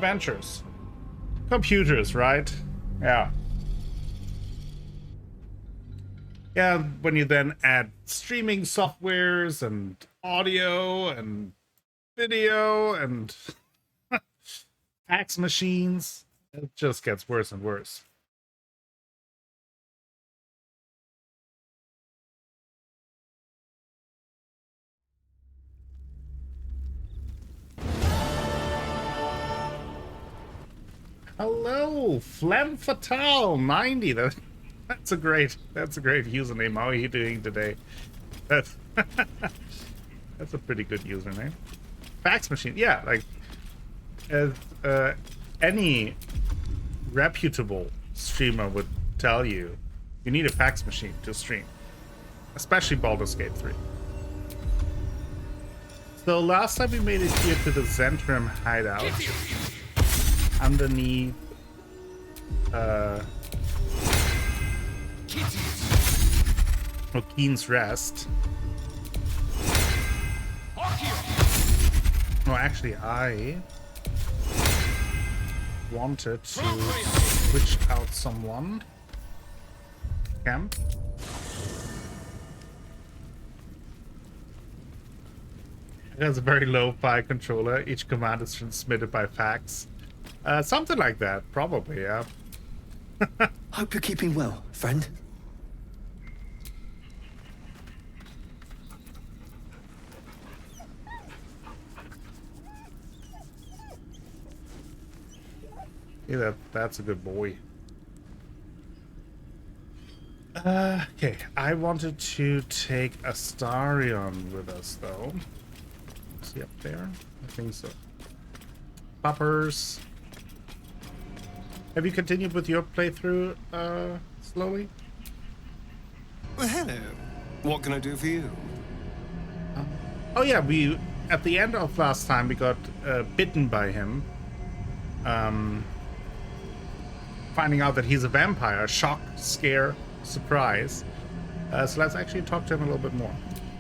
adventures. Computers, right? Yeah. Yeah, when you then add streaming softwares and audio and video and fax machines, it just gets worse and worse. Hello, Flem Fatale 90. That's a great username. How are you doing today? That's that's a pretty good username. Fax machine, yeah, like as any reputable streamer would tell you, you need a fax machine to stream, especially Baldur's Gate 3. So last time we made it here to the Zentrum hideout, underneath Keen's Rest. No, actually, I wanted to switch out someone. Camp. It has a very low-fi controller. Each command is transmitted by fax. Something like that, probably, yeah. Hope you're keeping well, friend. Yeah, that's a good boy. Okay, I wanted to take Astarion with us, though. Is he up there? I think so. Poppers. Have you continued with your playthrough, slowly? Well, hello. What can I do for you? Oh yeah, we at the end of last time we got bitten by him. Finding out that he's a vampire. Shock, scare, surprise. So let's actually talk to him a little bit more.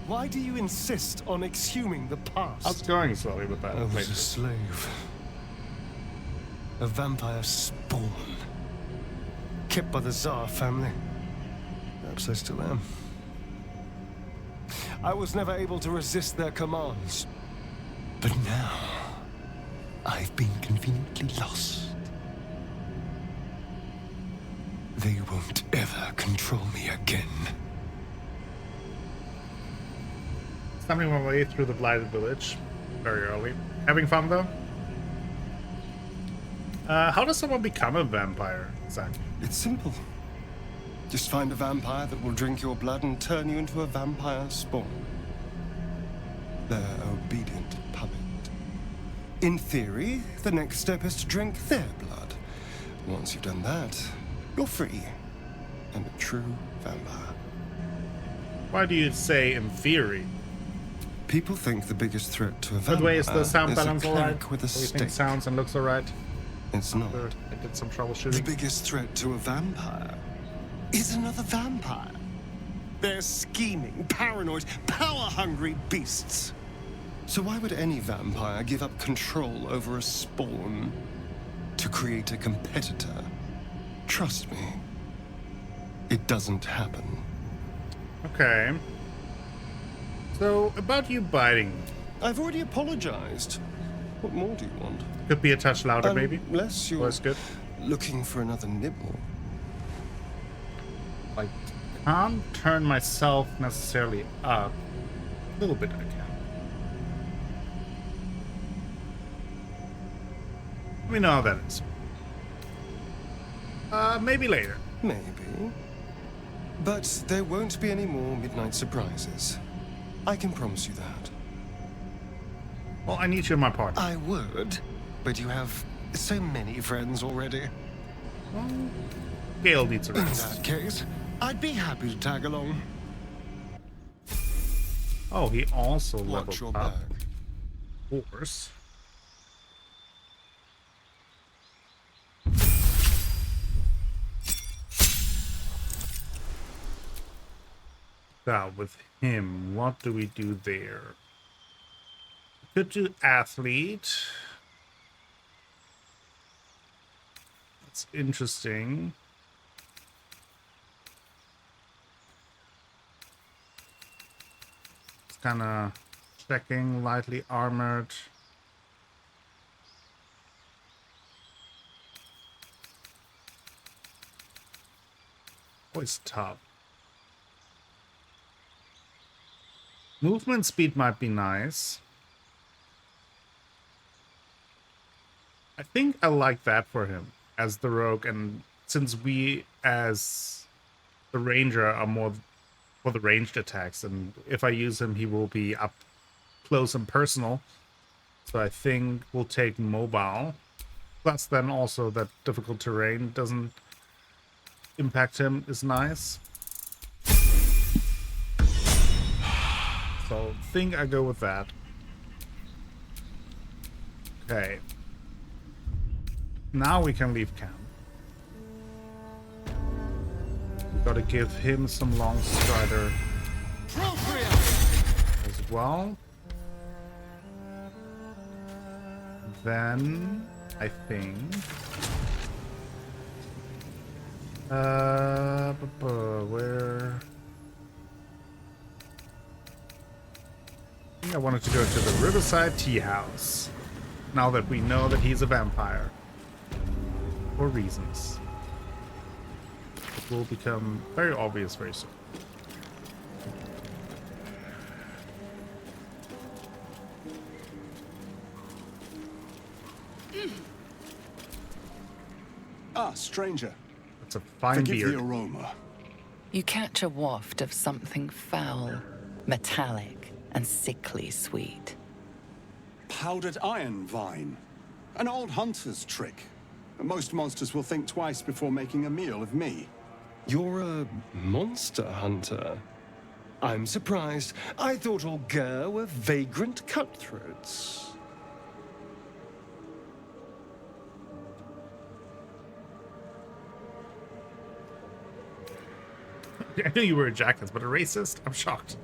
Why do you insist on exhuming the past? How's it going slowly with that? I was a slave. A vampire spawn. Kept by the Tsar family. Perhaps I still am. I was never able to resist their commands. But now, I've been conveniently lost. They won't ever control me again. Stumbling my way through the blighted village very early. Having fun though? How does someone become a vampire, exactly? It's simple. Just find a vampire that will drink your blood and turn you into a vampire spawn. Their obedient puppet. In theory, the next step is to drink their blood. Once you've done that, you're free. And a true vampire. Why do you say in theory? People think the biggest threat to a vampire By the way, is the sound balance alright? With a Do you stick. think sounds and looks alright? It's not. I did some The troubleshooting. biggest threat to a vampire is another vampire. They're scheming, paranoid, power-hungry beasts. So why would any vampire give up control over a spawn to create a competitor? Trust me, it doesn't happen. Okay. So, about you biting. I've already apologized. What more do you want? Could be a touch louder, maybe? Unless you're Voice good. looking for another nibble. I can't turn myself necessarily up. A little bit I can. Let me know how that is. Maybe later. Maybe. But there won't be any more midnight surprises. I can promise you that. Well, I need you in my party. I would, but you have so many friends already. Well, Gale needs a In rest. that case, I'd be happy to tag along. Oh, he also Watch your leveled up. back. Of course. Now, with him, what do we do there? Could do athlete. That's interesting. It's kind of checking, lightly armored. Always tough. Movement speed might be nice. I think I like that for him as the rogue, and since we as the ranger are more for the ranged attacks, and if I use him he will be up close and personal, so I think we'll take mobile. Plus then also that difficult terrain doesn't impact him is nice. So I think I go with that. Okay. Now we can leave camp. We gotta give him some long strider as well. Then I think where I wanted to go to the Riverside Tea House. Now that we know that he's a vampire. For reasons. It will become very obvious very soon. Ah, stranger. That's a fine Forgive beard. the aroma. You catch a waft of something foul, metallic, and sickly sweet. Powdered iron vine. An old hunter's trick. Most monsters will think twice before making a meal of me. You're a monster hunter. I'm surprised. I thought all Ger were vagrant cutthroats. I knew you were a jackass, but a racist? I'm shocked.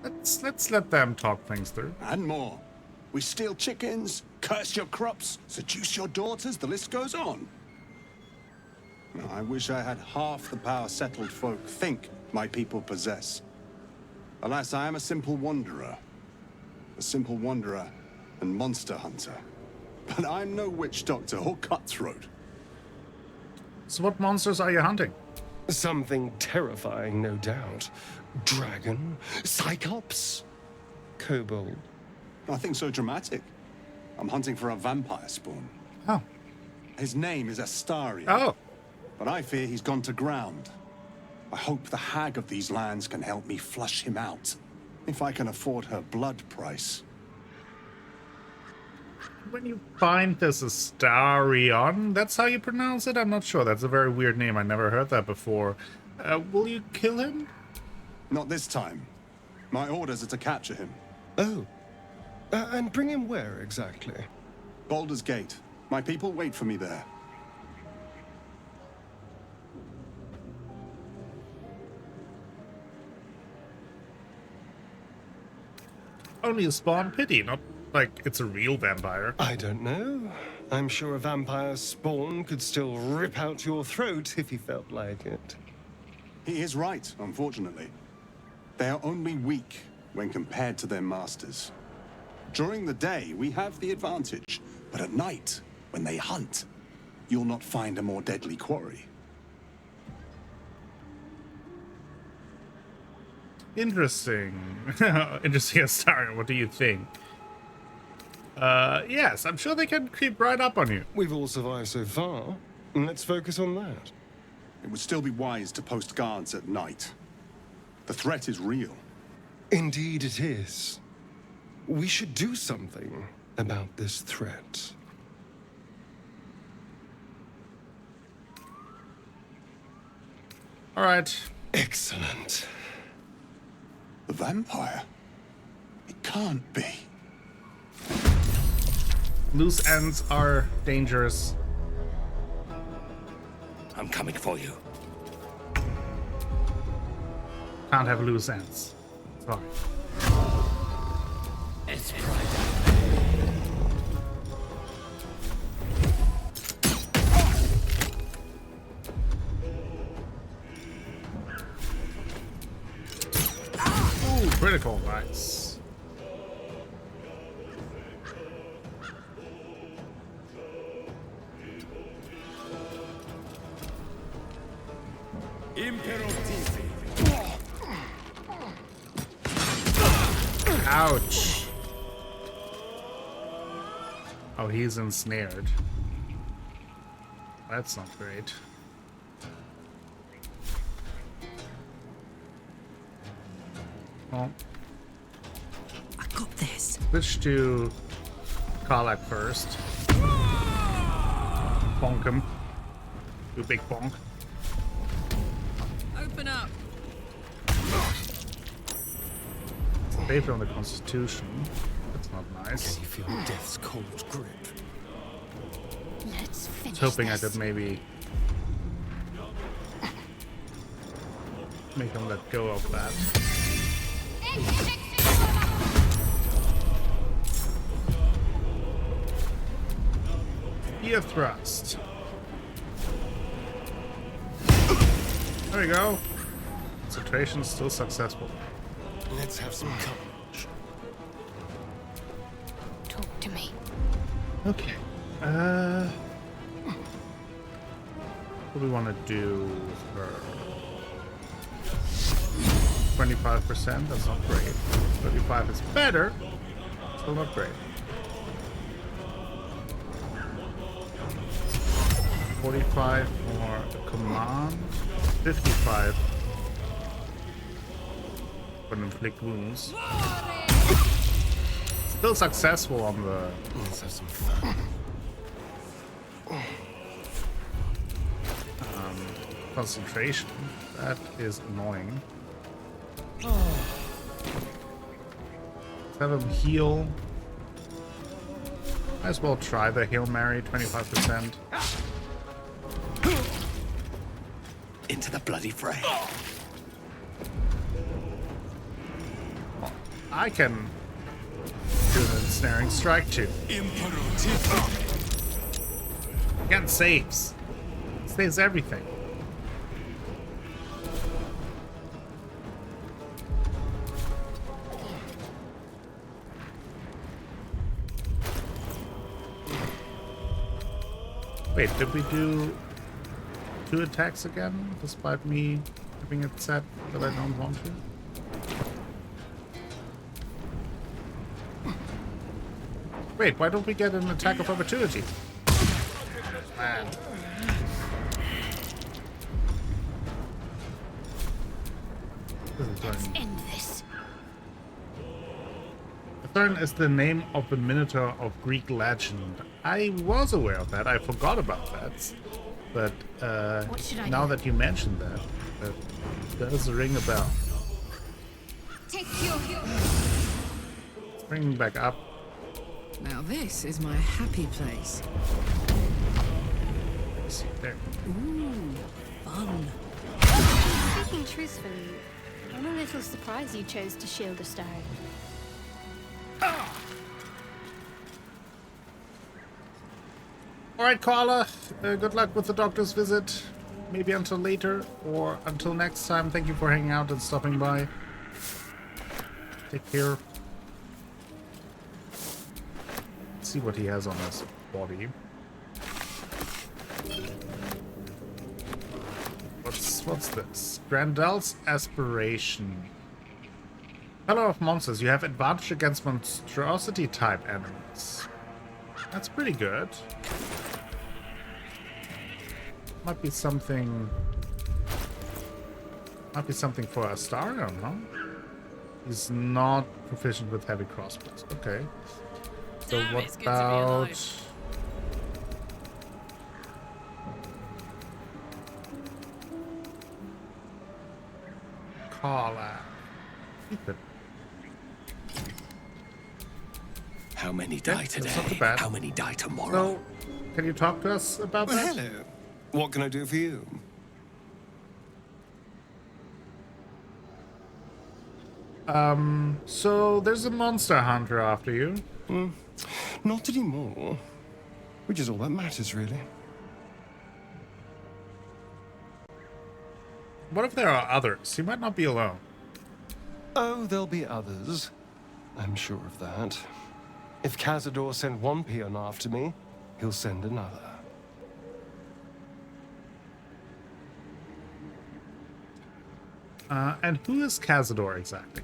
Let's let them talk things through. And more. We steal chickens, curse your crops, seduce your daughters, the list goes on. I wish I had half the power settled folk think my people possess. Alas, I am a simple wanderer. A simple wanderer and monster hunter. But I'm no witch doctor or cutthroat. So what monsters are you hunting? Something terrifying, no doubt. Dragon, Cyclops, Kobold. Nothing so dramatic. I'm hunting for a vampire spawn. Oh. His name is Astarion. Oh. But I fear he's gone to ground. I hope the hag of these lands can help me flush him out. If I can afford her blood price. When you find this Astarion, that's how you pronounce it? I'm not sure. That's a very weird name. I never heard that before. Will you kill him? Not this time. My orders are to capture him. Oh. And bring him where exactly? Baldur's Gate. My people wait for me there. Only a spawn pity, not like it's a real vampire. I don't know. I'm sure a vampire's spawn could still rip out your throat if he felt like it. He is right, unfortunately. They are only weak when compared to their masters. During the day, we have the advantage, but at night, when they hunt, you'll not find a more deadly quarry. Interesting. Interesting Astarion, what do you think? Yes, I'm sure they can creep right up on you. We've all survived so far. Let's focus on that. It would still be wise to post guards at night. The threat is real. Indeed it is. We should do something about this threat. All right. Excellent. The vampire? It can't be. Loose ends are dangerous. I'm coming for you. Can't have loose ends. Sorry. It's Friday. Critical, nice. Ouch. Oh, he's ensnared. That's not great. Well, I got this. switch to Karlak first. Bonk him. Do a big bonk. Open up. Favor on the Constitution. That's not nice. Can you feel death's cold grip? Let's I finish was hoping this. I could maybe make him let go of that. Ear thrust. There we go. Concentration still successful. Let's have some courage. Talk to me. Okay. What do we want to do with her? 25%? That's not great. 35 is better. Still not great. 45 for a command. 55 for an inflict wounds. Still successful on the Let's have some fun. concentration. That is annoying. Let's have him heal. Might as well try the Hail Mary, 25%. Into the bloody fray. I can do an ensnaring strike too. Again, saves. Saves everything. Wait, did we do 2 attacks again, despite me having it set that I don't want to? Wait, why don't we get an attack of opportunity? Man. This is Let's going- end this. Faerûn is the name of the Minotaur of Greek legend. I was aware of that. I forgot about that. But What should I now do? that you mentioned that, that does ring a bell. Take your Let's bring him back up. Now this is my happy place. Let's see there. Ooh, fun. Speaking truthfully, I'm a little surprised you chose to shield a stone. All right, Carla. Good luck with the doctor's visit. Maybe until later or until next time. Thank you for hanging out and stopping by. Take care. Let's see what he has on his body. What's this? Grandel's Aspiration. Fellow of Monsters, you have advantage against monstrosity type enemies. That's pretty good. Might be something for Astarion, huh? He's not proficient with heavy crossbows. Okay. So Damn, what it's good to be about alive. Carla? Keep it. How many die that's today? not too bad. How many die tomorrow? So, can you talk to us about Well, that? hello. What can I do for you? So there's a monster hunter after you. Not anymore. Which is all that matters, really. What if there are others? You might not be alone. Oh, there'll be others. I'm sure of that. If Cazador sent one peon after me, he'll send another. And who is Cazador exactly?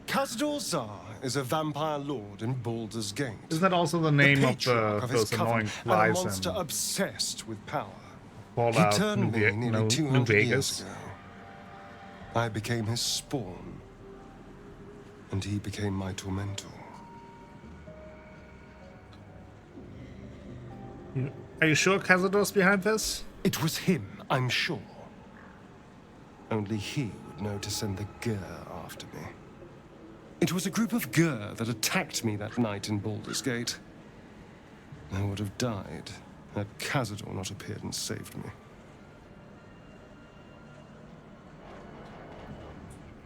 Cazador Zar is a vampire lord in Baldur's Gate. Isn't that also the name of patriarch his those annoying coven, flies and a monster and obsessed with power. Fallout He turned me nearly New 200 Vegas? years ago. I became his spawn, and he became my tormentor. Are you sure Cazador's behind this? It was him, I'm sure. Only he would know to send the Gur after me. It was a group of Gur that attacked me that night in Baldur's Gate. I would have died had Cazador not appeared and saved me.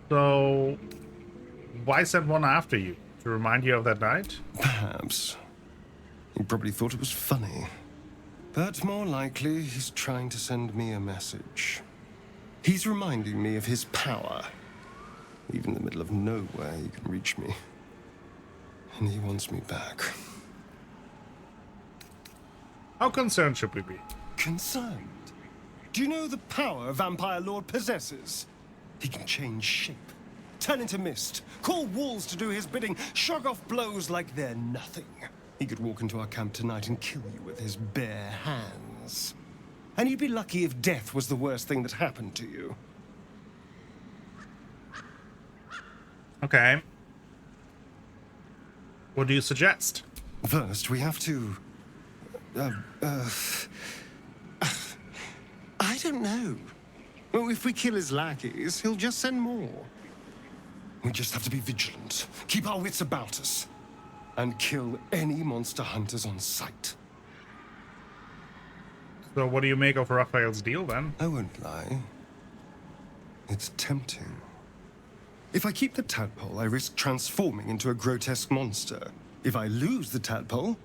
So, why send one after you? To remind you of that night? Perhaps. He probably thought it was funny. But more likely, he's trying to send me a message. He's reminding me of his power. Even in the middle of nowhere, he can reach me. And he wants me back. How concerned should we be? Concerned? Do you know the power a vampire lord possesses? He can change shape, turn into mist, call walls to do his bidding, shrug off blows like they're nothing. He could walk into our camp tonight and kill you with his bare hands. And you'd be lucky if death was the worst thing that happened to you. Okay. What do you suggest? First, we have to... I don't know. Well, if we kill his lackeys, he'll just send more. We just have to be vigilant, keep our wits about us, and kill any monster hunters on sight. So what do you make of Raphael's deal then? I won't lie. It's tempting. If I keep the tadpole, I risk transforming into a grotesque monster. If I lose the tadpole,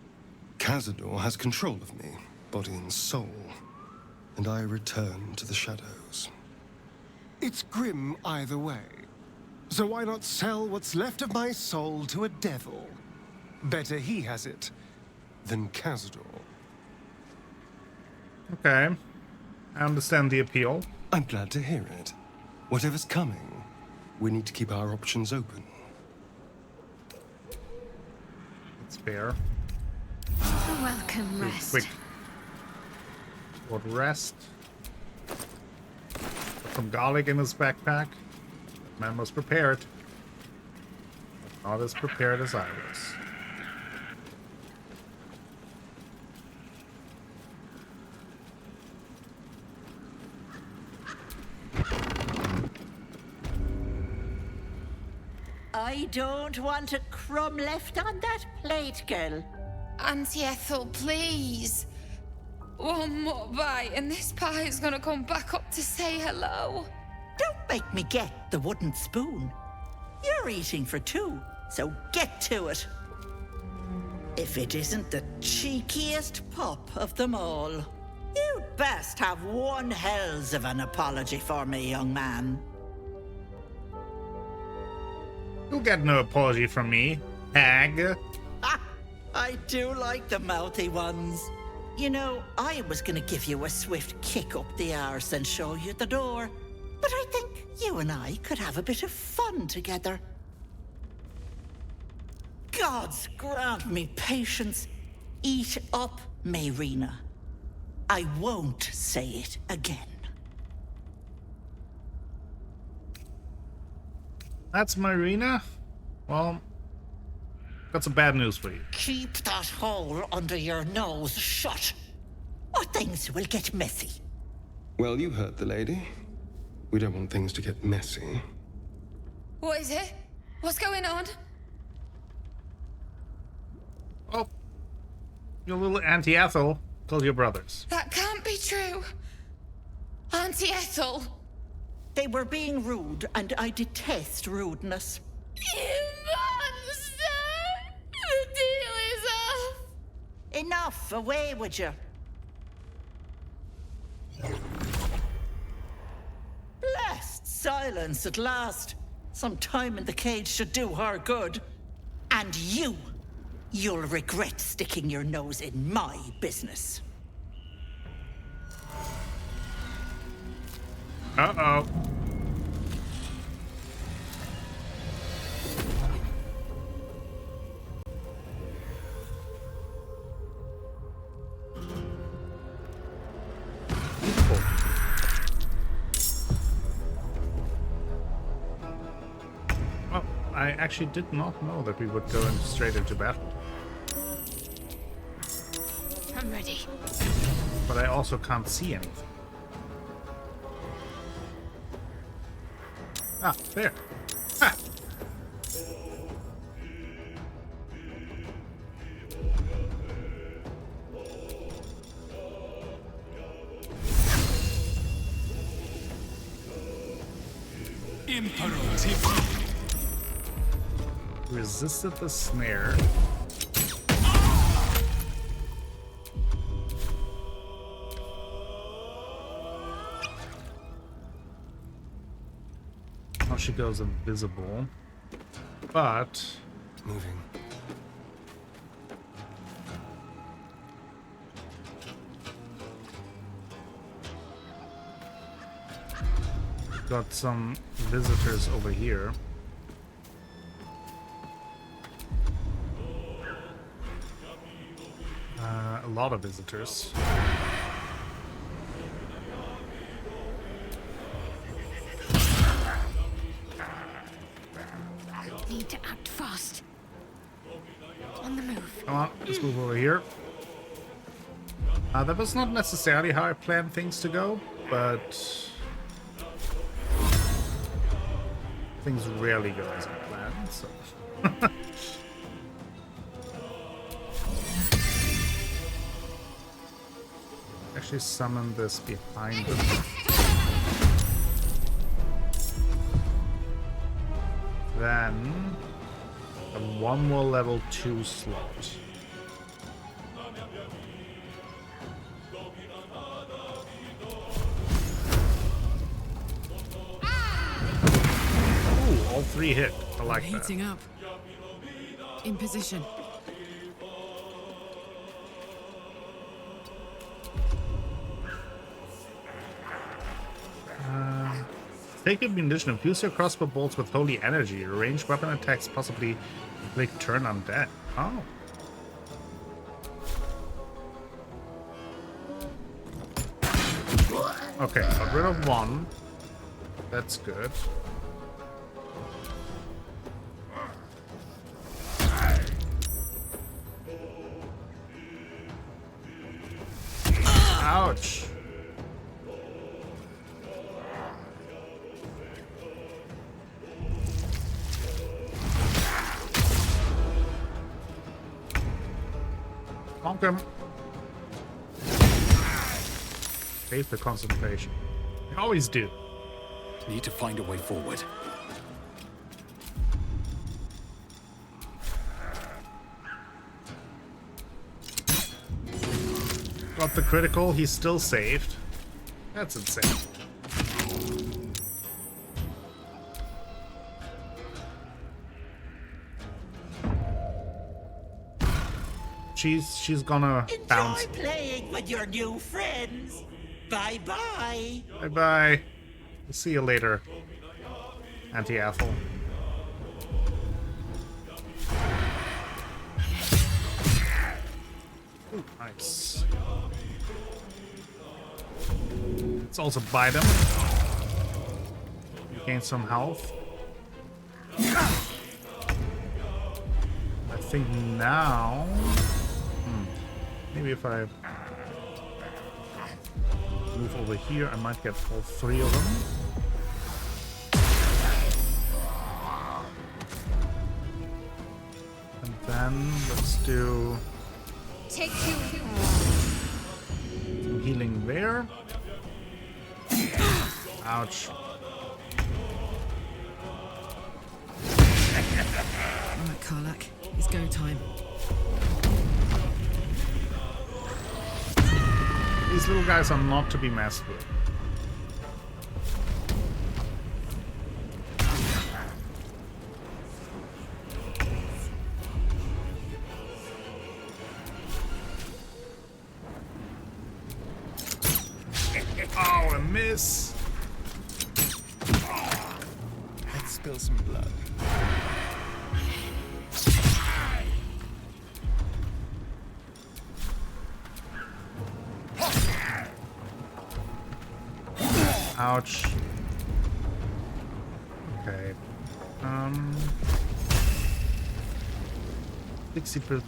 Cazador has control of me, body and soul, and I return to the shadows. It's grim either way. So why not sell what's left of my soul to a devil? Better he has it than Cazador. Okay. I understand the appeal. I'm glad to hear it. Whatever's coming, we need to keep our options open. It's fair. A welcome rest. Quick. Short rest. Put some garlic in his backpack. Man was prepared. Not as prepared as I was. I don't want a crumb left on that plate, girl. Auntie Ethel, please. One more bite and this pie is gonna come back up to say hello. Don't make me get the wooden spoon. You're eating for two, so get to it. If it isn't the cheekiest pup of them all. You'd best have one hells of an apology for me, young man. You'll get no apology from me, hag. Ah, I do like the mouthy ones. You know, I was gonna give you a swift kick up the arse and show you the door. But I think you and I could have a bit of fun together. Gods grant me patience. Eat up, Mayrina. I won't say it again. That's Myrina? Well, got some bad news for you. Keep that hole under your nose shut, or things will get messy. Well, you heard the lady. We don't want things to get messy. What is it? What's going on? Oh, your little Auntie Ethel killed your brothers. That can't be true. Auntie Ethel. They were being rude, and I detest rudeness. You monster! The deal is off. Enough, away with you. Blessed silence at last. Some time in the cage should do her good. And you'll regret sticking your nose in my business. Uh-oh. Beautiful. Well, I actually did not know that we would go straight into battle. I'm ready. But I also can't see anything. Ah, there. Ha! Resisted the snare. Now she goes invisible, but Moving. got some visitors over here. A lot of visitors. Need to act fast. On the move. Come on, let's move over here. That was not necessarily how I planned things to go, but things rarely go as I planned, so. Actually summon this behind them. Then one more level 2 slot. Ooh, all 3 hit. I like that. Heating up. In position. Take ammunition. Infuse your crossbow bolts with holy energy. Ranged weapon attacks possibly inflict turn undead. Oh. Okay, got rid of 1. That's good. Ouch. Bonk him. Save the concentration. I always do. Need to find a way forward. Got the critical, he's still saved. That's insane. She's gonna bounce. Enjoy playing with your new friends. Bye-bye. Bye-bye. We'll see you later, Auntie Ethel. Ooh, nice. Let's also bite him. Gain some health. I think now... maybe if I move over here, I might get all 3 of them. And then let's do Take 2. some healing there. Ouch. Alright, Karlak. It's go time. These little guys are not to be messed with. miss. Let's spill some blood. Ouch. Okay. 60%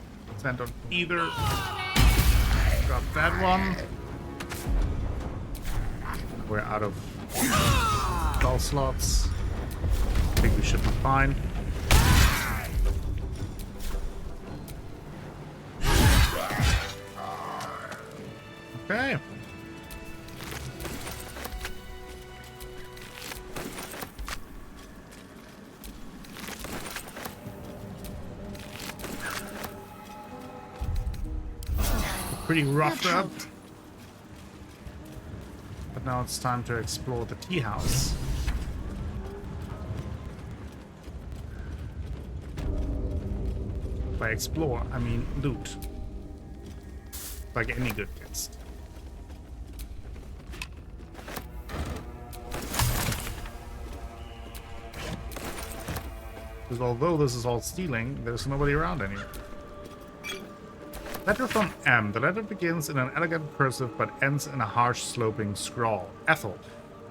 on either. Got that one. We're out of spell slots. I think we should be fine. Okay. Pretty roughed up. But now it's time to explore the tea house. By explore, I mean loot. Like any good guest. Because although this is all stealing, there's nobody around anymore. Letter from M. The letter begins in an elegant cursive but ends in a harsh sloping scrawl. Ethel.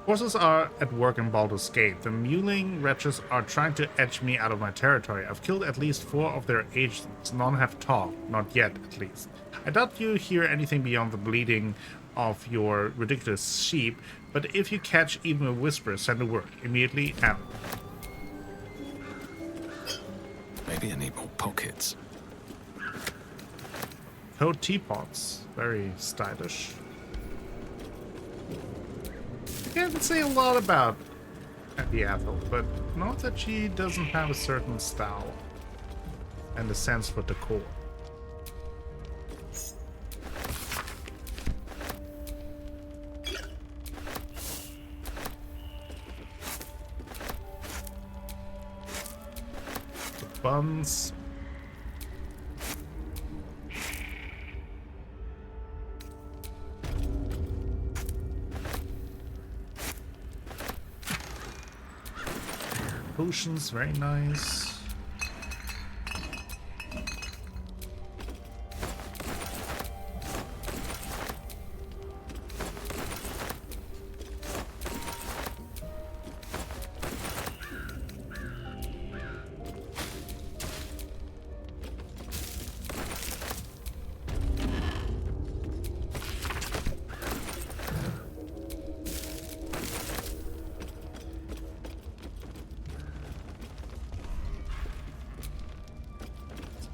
Forces are at work in Baldur's Gate. The mewling wretches are trying to edge me out of my territory. I've killed at least 4 of their agents. None have talked. Not yet, at least. I doubt you hear anything beyond the bleating of your ridiculous sheep, but if you catch even a whisper, send a word. Immediately, M. Maybe I need more pockets. Code teapots. Very stylish. Can't say a lot about the Ethel, but note that she doesn't have a certain style and a sense for decor. The buns. Potions, very nice.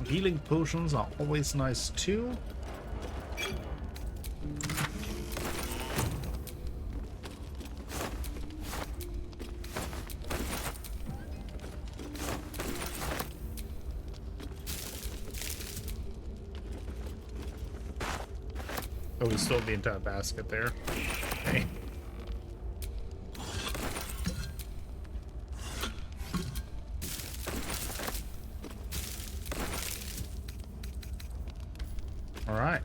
Healing potions are always nice too. Oh, we stole the entire basket there. Okay. All right.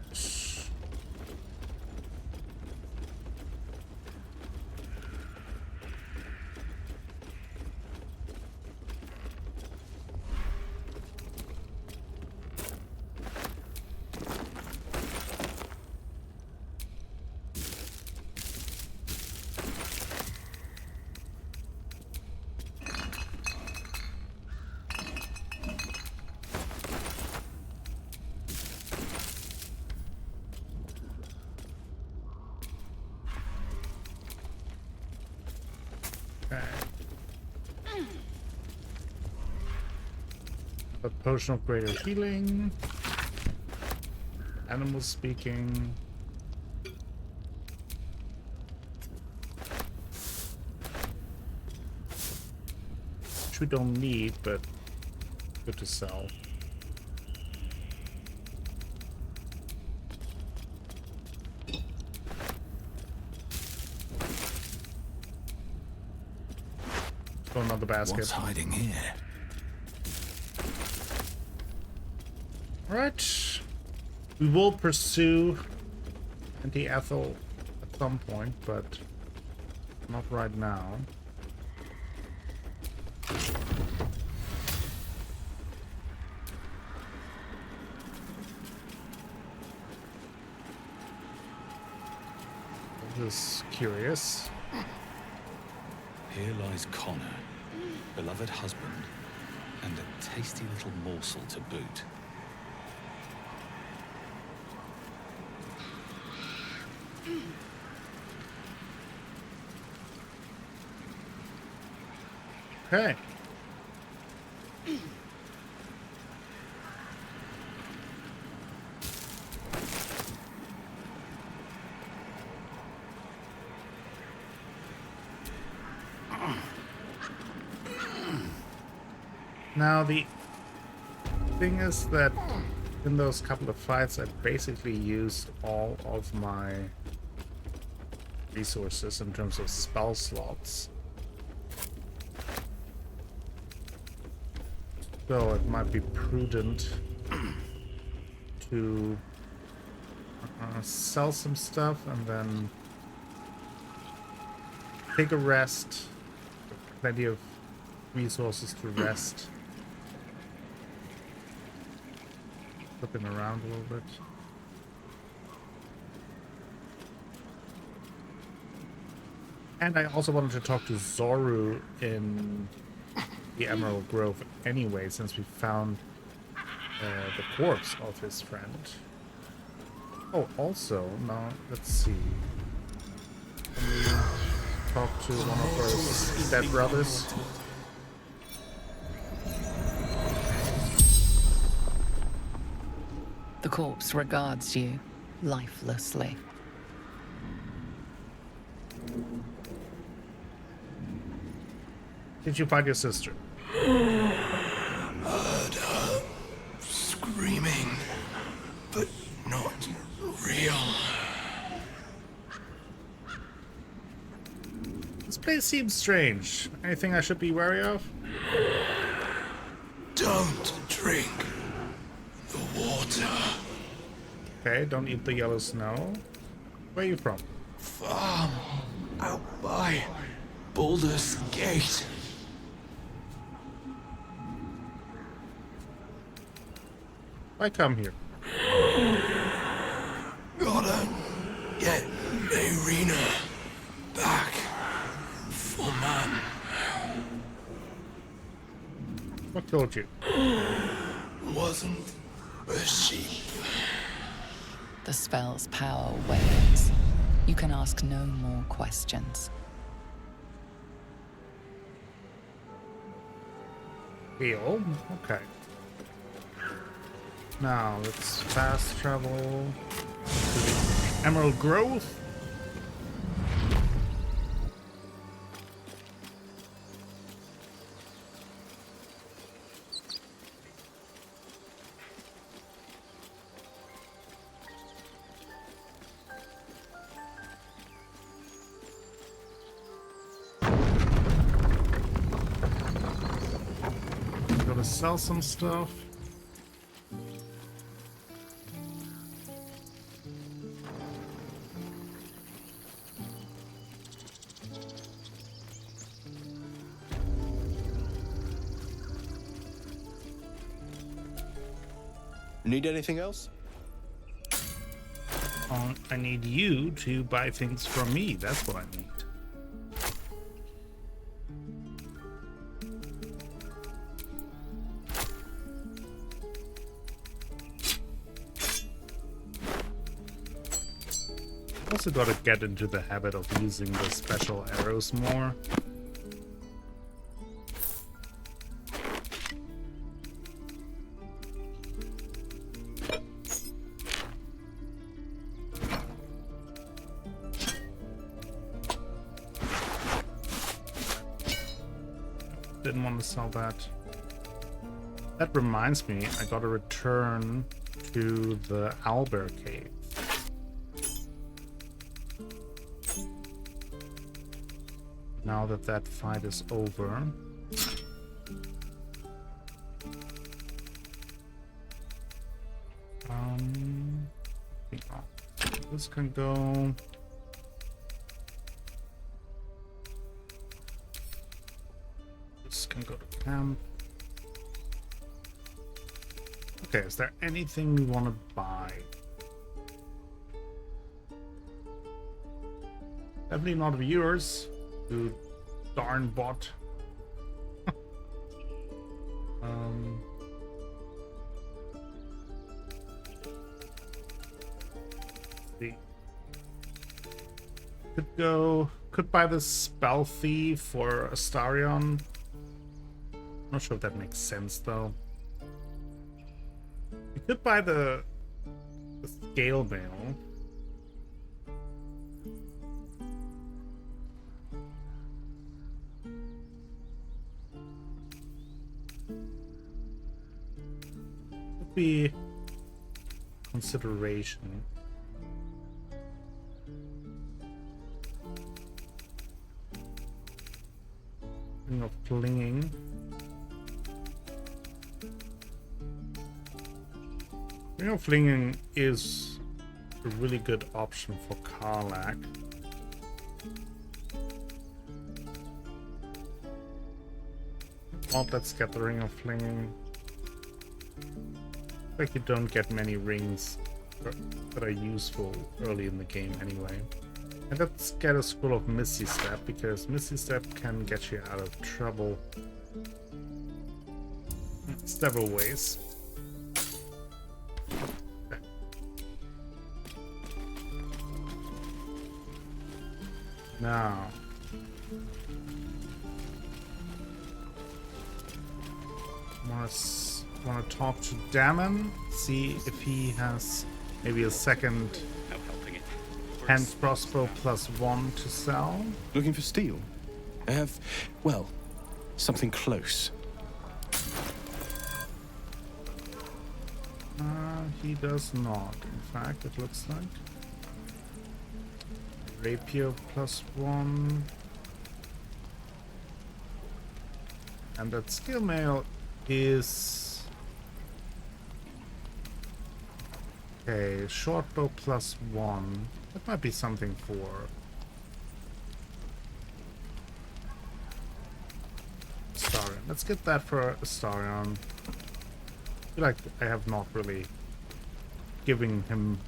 A potion of greater healing. Animal speaking. Which we don't need, but good to sell. Throw another basket. What's hiding here? Alright. We will pursue the Ethel at some point, but Not right now. Just curious. Here lies Connor, beloved husband, and a tasty little morsel to boot. Okay. Now the thing is that in those couple of fights I basically used all of my resources in terms of spell slots. So it might be prudent to sell some stuff and then take a rest. Plenty of resources to rest. Flipping around a little bit. And I also wanted to talk to Zoru in the Emerald Grove anyway, since we found the corpse of his friend. Oh, also, now, let's see. Can we talk to one of those dead brothers? The corpse regards you lifelessly. Did you find your sister? Heard her screaming, but not real. This place seems strange. Anything I should be wary of? Don't drink the water. Okay, don't eat the yellow snow. Where are you from? Farm out by Baldur's Gate. Why come here? Gotta get Marina back for man. What killed you? Wasn't a sheep. The spell's power wanes. You can ask no more questions. Heal? Okay. Now, let's fast travel to the Emerald Grove. Gotta sell some stuff. Need anything else? I need you to buy things from me. That's what I need. Also gotta get into the habit of using the special arrows more. Didn't want to sell that. That reminds me, I gotta return to the Owlbear Cave. Now that that fight is over. This can go. Okay, is there anything we want to buy? Definitely not viewers. You darn bot. See. Could buy the spell thief for Astarion. Not sure if that makes sense though. We could buy the scale mail. Could be consideration. Ring of flinging. Ring of flinging is a really good option for Karlach. Well, let's get the ring of flinging. Like you don't get many rings that are useful early in the game anyway. And let's get a scroll of Misty Step, because Misty Step can get you out of trouble several ways. Now, want to talk to Damon, see if he has maybe a second hand crossbow +1 to sell. Looking for steel? I have, well, something close. He does not, in fact, it looks like. Rapier +1. And that skill mail is... Okay, short bow +1. That might be something for... Astarion. Let's get that for Astarion. I feel like I have not really given him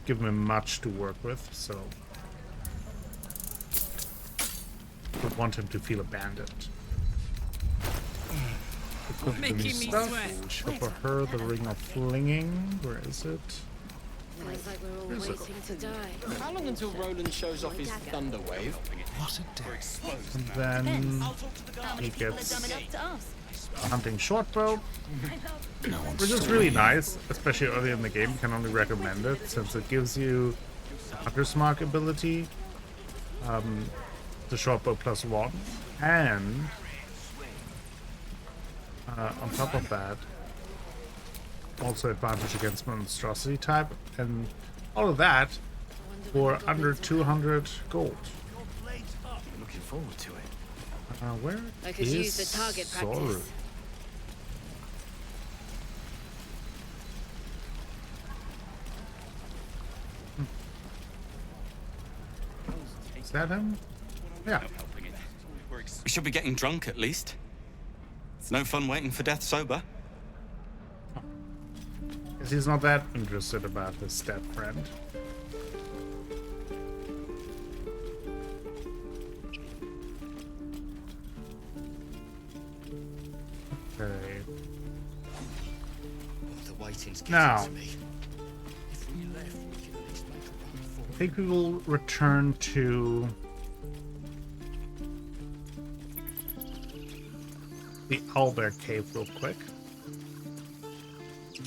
much to work with, so I would want him to feel abandoned. Making me Stuff. sweat. So for her, the ring of flinging. Where is it? Feels like we're all waiting to die. How long until Roland shows off his thunder wave? What a day. And then he gets a hunting short bow, which is really nice, especially early in the game. You can only recommend it since it gives you hunter's mark ability, the short bow +1, and on top of that, also advantage against monstrosity type, and all of that for under 200 gold. Looking forward to it. Where I could is use the target Soru? practice. Is that him? Yeah. We should be getting drunk at least. It's no fun waiting for death sober. Guess he's not that interested about his dead friend. Okay. The waiting's Now, getting to me. If we left, we could at least make a run for I think we will return to the Owlbear Cave real quick.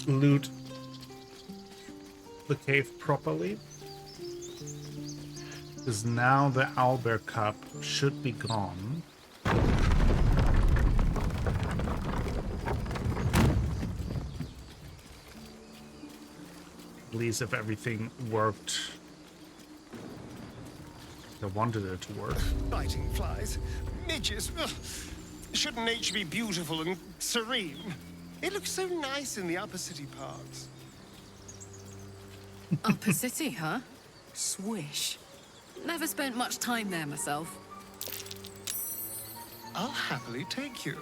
Loot the cave properly. Because now the Owlbear Cup should be gone. At least if everything worked. I wanted it to work. Biting flies, midges. Ugh. Shouldn't nature be beautiful and serene? It looks so nice in the upper city parts. Upper City, huh? Swish. Never spent much time there myself. I'll happily take you.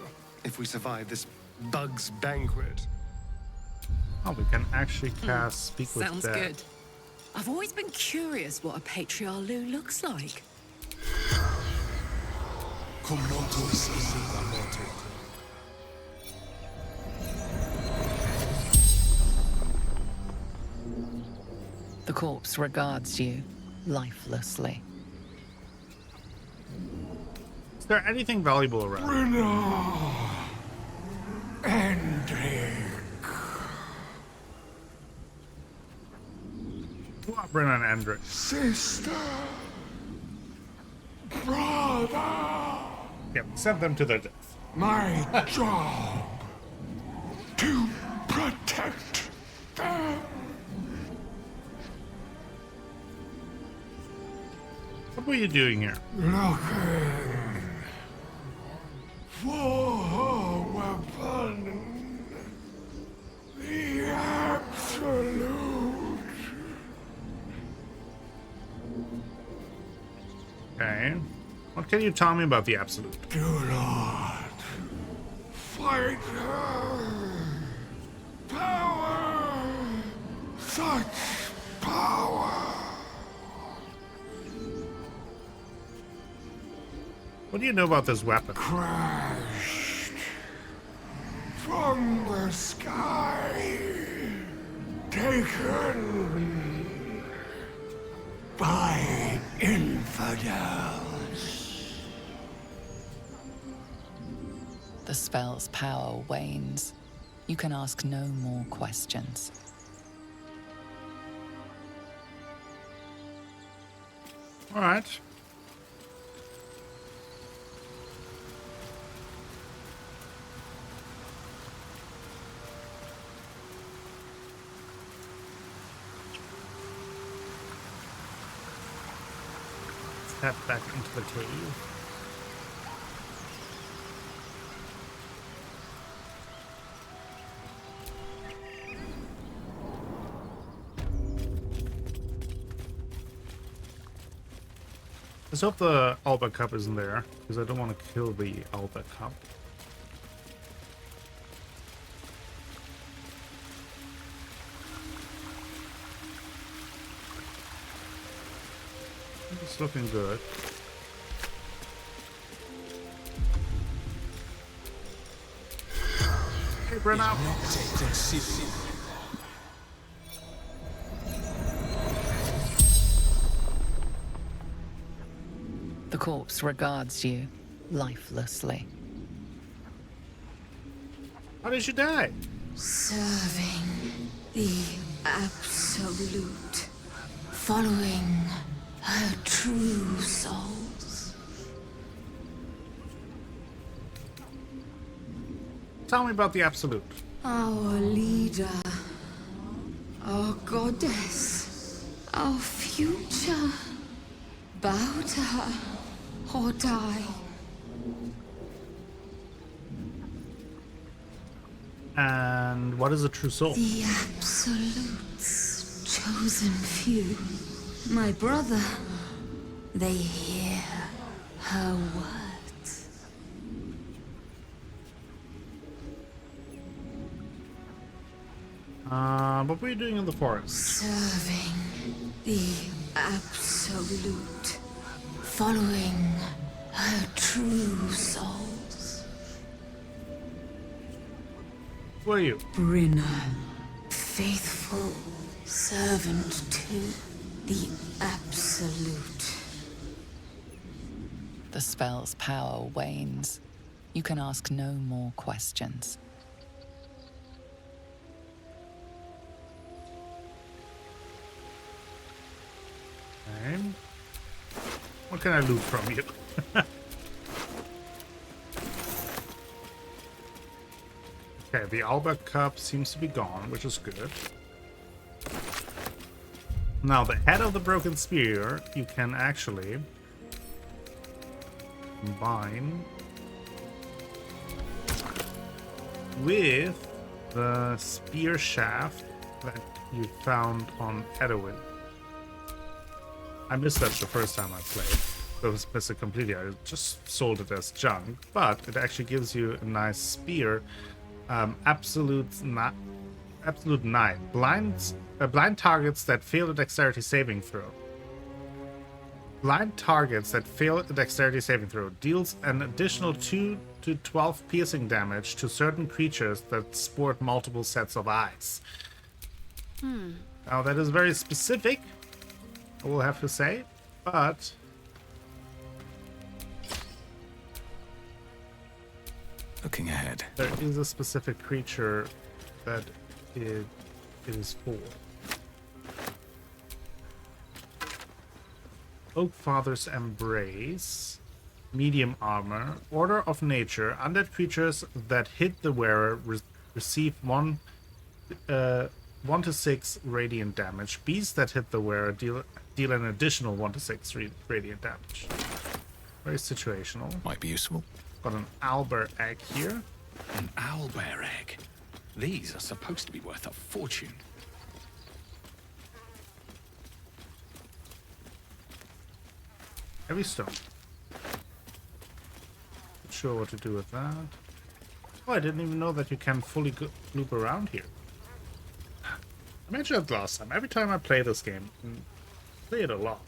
if we survive this bug's banquet. Oh, we can actually cast Speak with Sounds Dead. good. I've always been curious what a Patriarlu looks like. The corpse regards you lifelessly. Is there anything valuable around? Who are Brenna and Andric? Sister, brother, Yeah, send them to their death. my job to protect them. What were you doing here? Looking for a weapon, the absolute. Okay. What can you tell me about the Absolute? Do not fight her. Power, such power. What do you know about this weapon? Crashed from the sky, taken by infidels. The spell's power wanes. You can ask no more questions. All right. Step back into the cave. Let's hope the Alba Cup isn't there, because I don't want to kill the Alba Cup. It's looking good. Hey, Brenna. The corpse regards you lifelessly. How did you die? Serving the Absolute. Following her true souls. Tell me about the Absolute. Our leader. Our goddess. Our future. Bow to her or die. And what is a true soul? The Absolute's chosen few. My brother. They hear her words. What were you doing in the forest? Serving the Absolute. Following her true souls. Who are you? Brinner. Faithful servant to the Absolute. The spell's power wanes. You can ask no more questions. Okay. What can I loot from you? Okay, the Alba Cup seems to be gone, which is good. Now, the head of the broken spear, you can actually combine with the spear shaft that you found on Edowin. I missed that the first time I played. was missing completely. I just sold it as junk, but it actually gives you a nice spear. Absolute 9. Blind targets that fail a dexterity saving throw. Blind targets that fail a dexterity saving throw deals an additional 2 to 12 piercing damage to certain creatures that sport multiple sets of eyes. Now that is very specific, I will have to say, but Looking ahead. there is a specific creature that it is for. Oakfather's Embrace, medium armor, Order of Nature. Undead creatures that hit the wearer receive 1 to 6 radiant damage. Beasts that hit the wearer deal an additional 1 to 6 radiant damage. Very situational. Might be useful. Got an owlbear egg here. An owlbear egg. These are supposed to be worth a fortune. Heavy stone. Not sure what to do with that. Oh, I didn't even know that you can fully loop around here. I mentioned it last time. Every time I play this game, I play it a lot.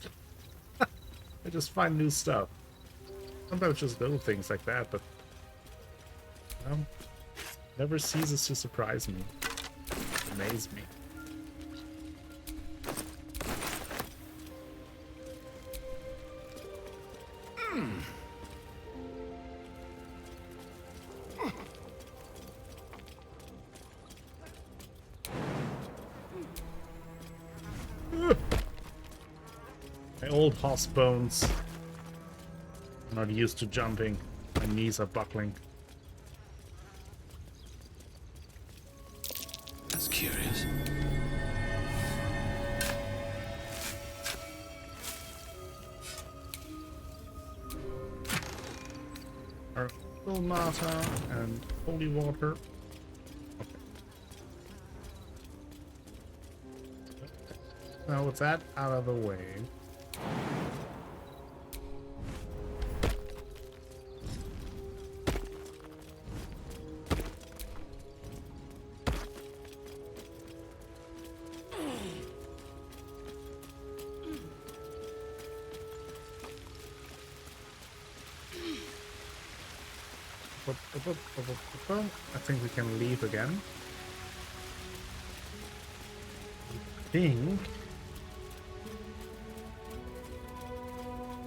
I just find new stuff. Sometimes just little things like that, but never ceases to surprise me, amaze me. My old horse bones. I'm not used to jumping. My knees are buckling. That's curious. Our full matter and holy water. Okay. Now with that out of the way. I think we can leave again. I think.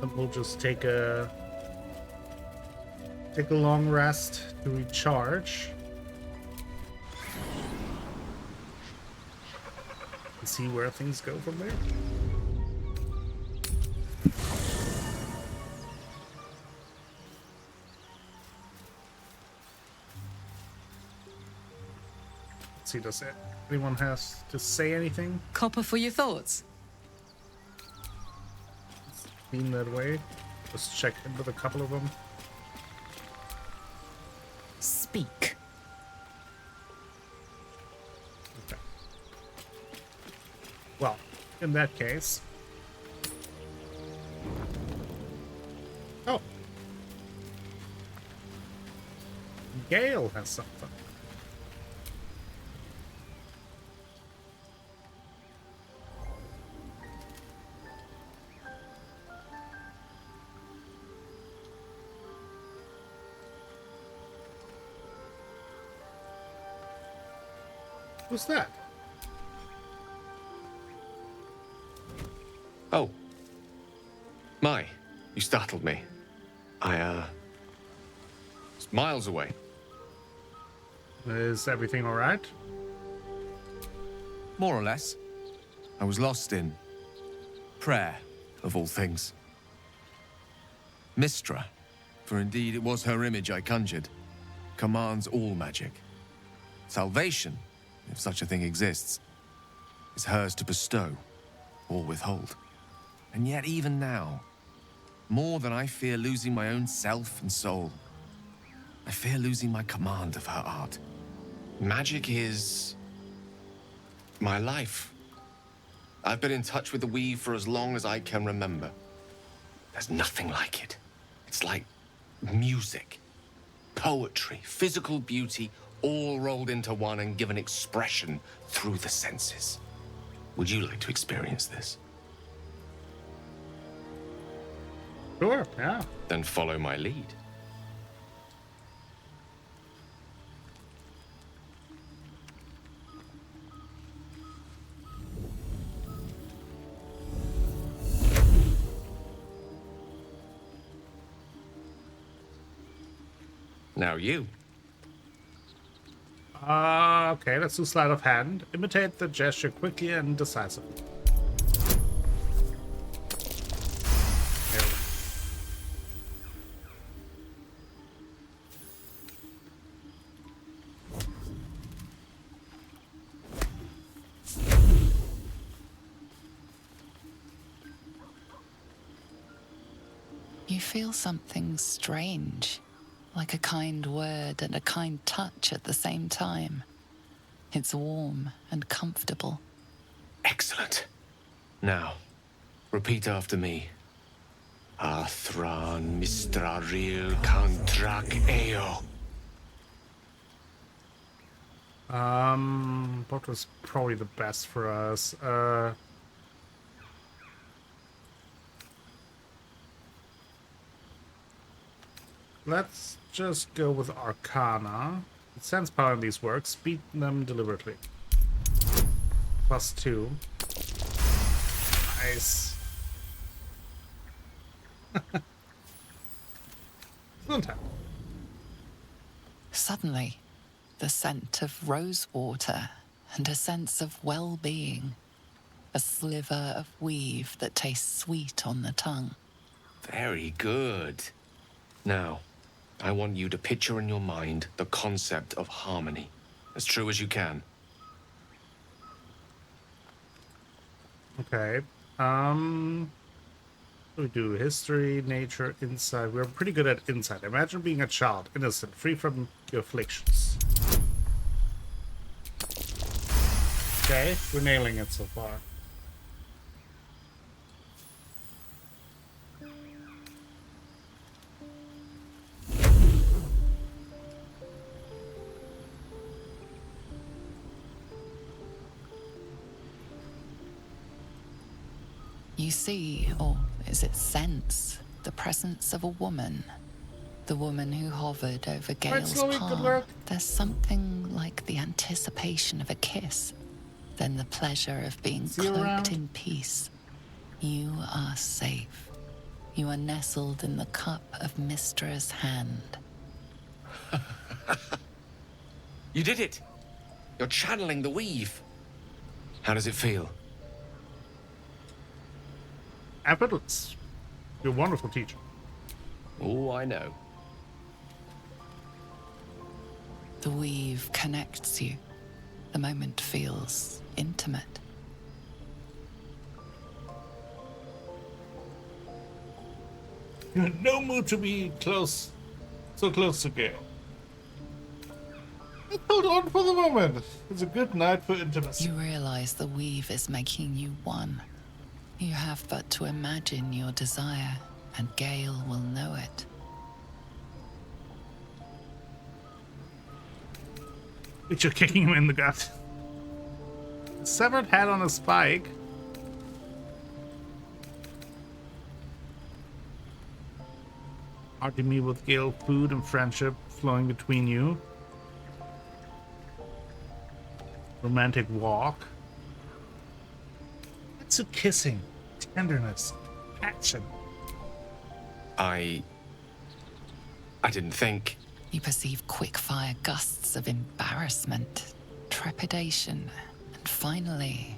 And we'll just take a long rest to recharge. And see where things go from there. See, does anyone has to say anything? Copper for your thoughts. Been that way. Just check in with a couple of them. Speak. Okay. Well, in that case. Oh. Gale has something. What's that? Oh. My, you startled me. I, was miles away. Is everything alright? More or less. I was lost in prayer, of all things. Mystra, for indeed it was her image I conjured, commands all magic. Salvation, if such a thing exists, is hers to bestow or withhold. And yet even now, more than I fear losing my own self and soul, I fear losing my command of her art. Magic is my life. I've been in touch with the weave for as long as I can remember. There's nothing like it. It's like music, poetry, physical beauty, all rolled into one and given expression through the senses. Would you like to experience this? Sure, yeah. Then follow my lead. Now you. Okay, let's do sleight of hand. Imitate the gesture quickly and decisively. There we go. You feel something strange, like a kind word and a kind touch at the same time. It's warm and comfortable. Excellent. Now, repeat after me. Athran Mistraril Kantrak Eo. What was probably the best for us? Let's just go with Arcana. It sense power in these works. Speak them deliberately. +2. Nice. Suddenly, the scent of rose water and a sense of well-being. A sliver of weave that tastes sweet on the tongue. Very good. Now, I want you to picture in your mind the concept of harmony, as true as you can. Okay. We do history, nature, insight. We're pretty good at insight. Imagine being a child, innocent, free from your afflictions. Okay, we're nailing it so far. You see, or is it sense, the presence of a woman. The woman who hovered over Gale's palm. There's something like the anticipation of a kiss, then the pleasure of being cloaked in peace. You are safe. You are nestled in the cup of Mystra's hand. You did it! You're channeling the weave. How does it feel? Effortless. You're a wonderful teacher. Oh, I know. The weave connects you. The moment feels intimate. You're in no mood to be close, so close to Gale. Hold on for the moment. It's a good night for intimacy. You realize the weave is making you one. You have but to imagine your desire, and Gale will know it. But you're kicking him in the gut. Severed head on a spike. Hearty meal with Gale, food and friendship flowing between you. Romantic walk. That's a kissing. Tenderness. Action. I didn't think. You perceive quick-fire gusts of embarrassment, trepidation, and finally,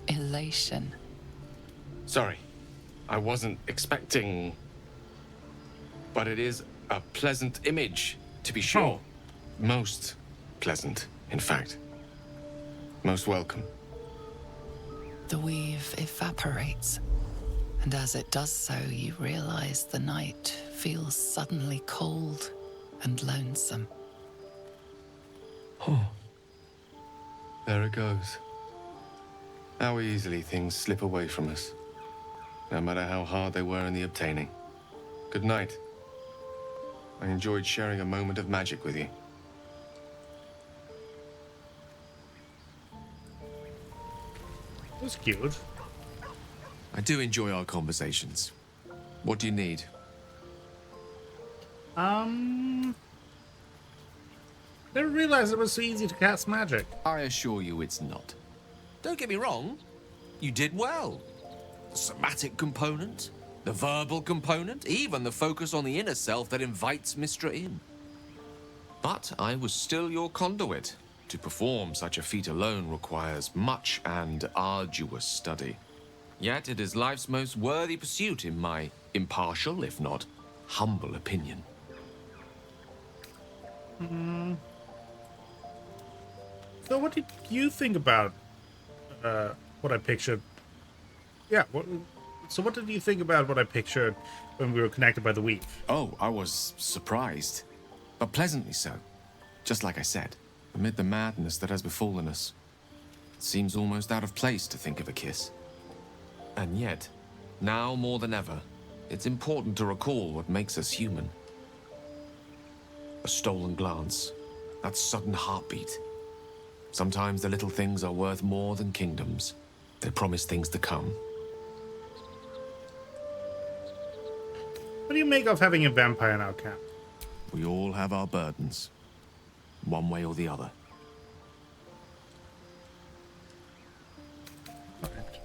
elation. Sorry, I wasn't expecting. But it is a pleasant image, to be sure. Most pleasant, in fact. Most welcome. The weave evaporates, and as it does so, you realize the night feels suddenly cold and lonesome. Oh. There it goes. How easily things slip away from us. no matter how hard they were in the obtaining. Good night. I enjoyed sharing a moment of magic with you. It was cute. I do enjoy our conversations. What do you need? Never realized it was so easy to cast magic. I assure you it's not. Don't get me wrong. You did well. The somatic component, the verbal component, even the focus on the inner self that invites Mistra in. But I was still your conduit. To perform such a feat alone requires much and arduous study. Yet it is life's most worthy pursuit in my impartial, if not humble opinion. So what did you think about what I pictured? Yeah, so what did you think about what I pictured when we were connected by the weave? Oh, I was surprised, but pleasantly so. Just like I said, amid the madness that has befallen us, it seems almost out of place to think of a kiss. And yet, now more than ever, it's important to recall what makes us human. A stolen glance, that sudden heartbeat. Sometimes the little things are worth more than kingdoms. They promise things to come. What do you make of having a vampire in our camp? We all have our burdens, one way or the other. Alright.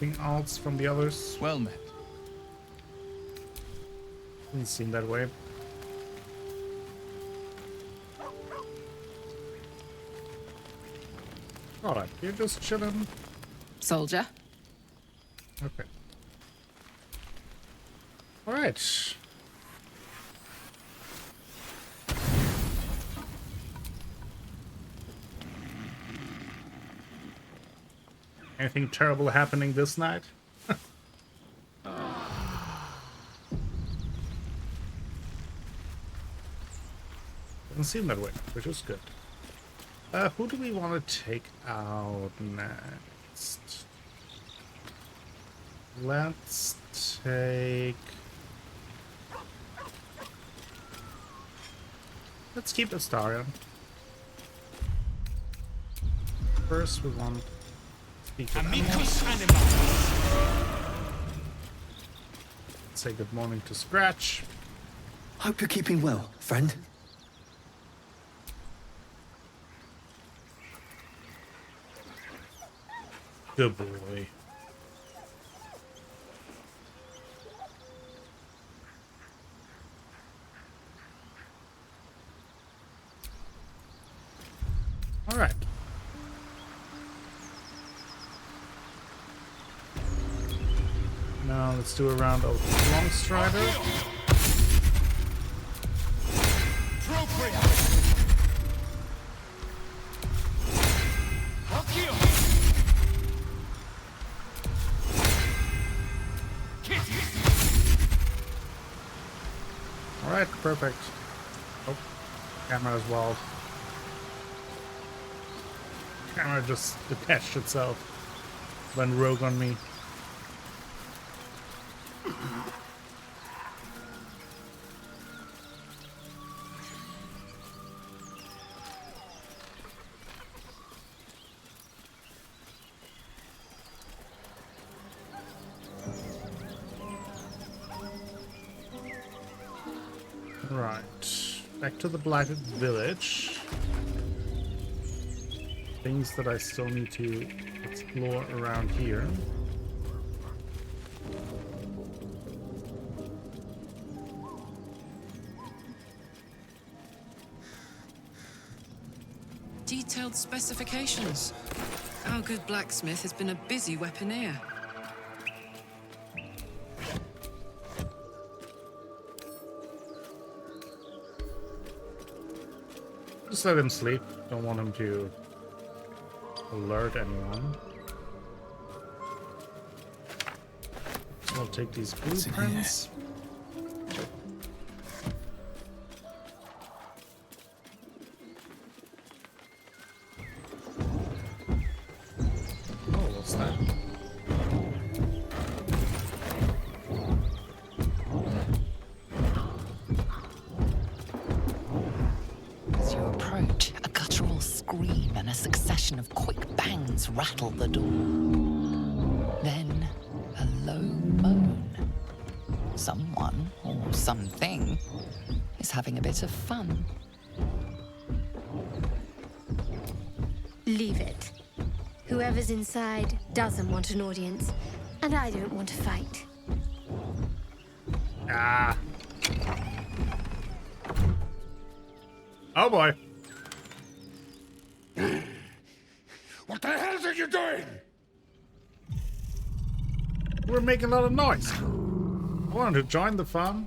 Anything else from the others? Well met. Doesn't seem that way. Alright, you're just chilling. Soldier. Okay. Alright. Anything terrible happening this night? Doesn't seem that way, which is good. Who do we want to take out next? Let's take... Let's keep Astarion. First, we want to speak with animals. Say good morning to Scratch. Hope you're keeping well, friend. Good boy. All right. Now let's do a round of Longstrider. Alright, perfect. Oh, camera as well. Camera just detached itself. Went rogue on me. Right, back to the Blighted Village. Things that I still need to explore around here. Detailed specifications. Our good blacksmith has been a busy weaponeer. Just let him sleep. Don't want him to alert anyone. So I'll take these blueprints. Oh, what's that? rattle the door. Then a low moan. Someone, or something, is having a bit of fun. Leave it. Whoever's inside doesn't want an audience, and I don't want to fight. Ah. Oh boy. What the hell are you doing? We're making a lot of noise. I wanted to join the fun.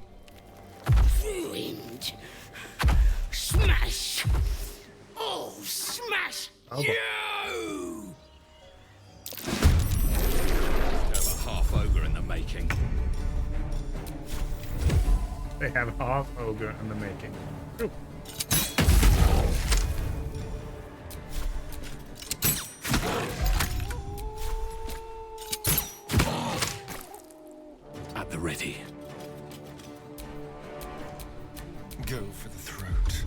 Ruined. Smash. Oh, smash. Oh, you! Have a half ogre in the making. They have half ogre in the making. Ooh. At the ready. Go for the throat.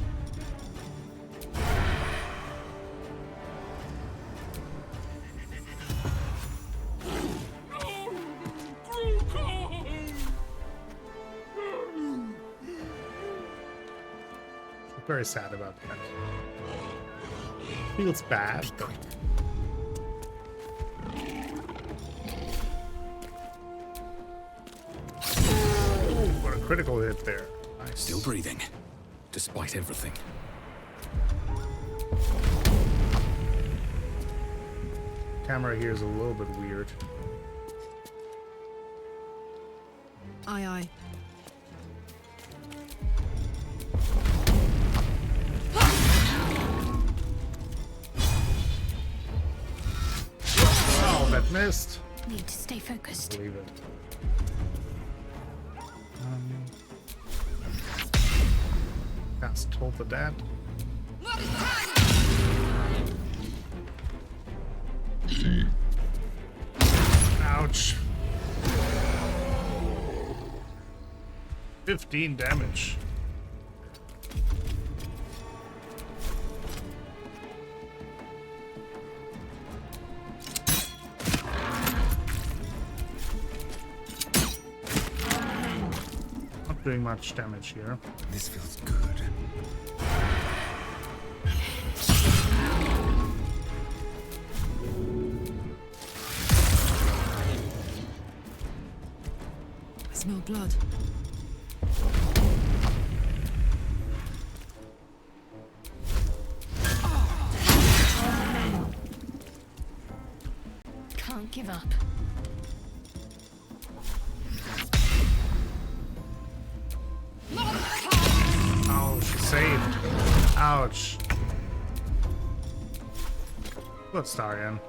Very sad about that. Feels bad, but ooh, what a critical hit there. Nice. Still breathing, despite everything. Camera here is a little bit weird. Aye, aye. Oh, that missed. Need to stay focused. Believe it. Cast Toll the Dead. Ouch. 15 damage. Not doing much damage here. This feels good. I smell blood. Can't give up. Oh, she saved. Ouch. Good Larian.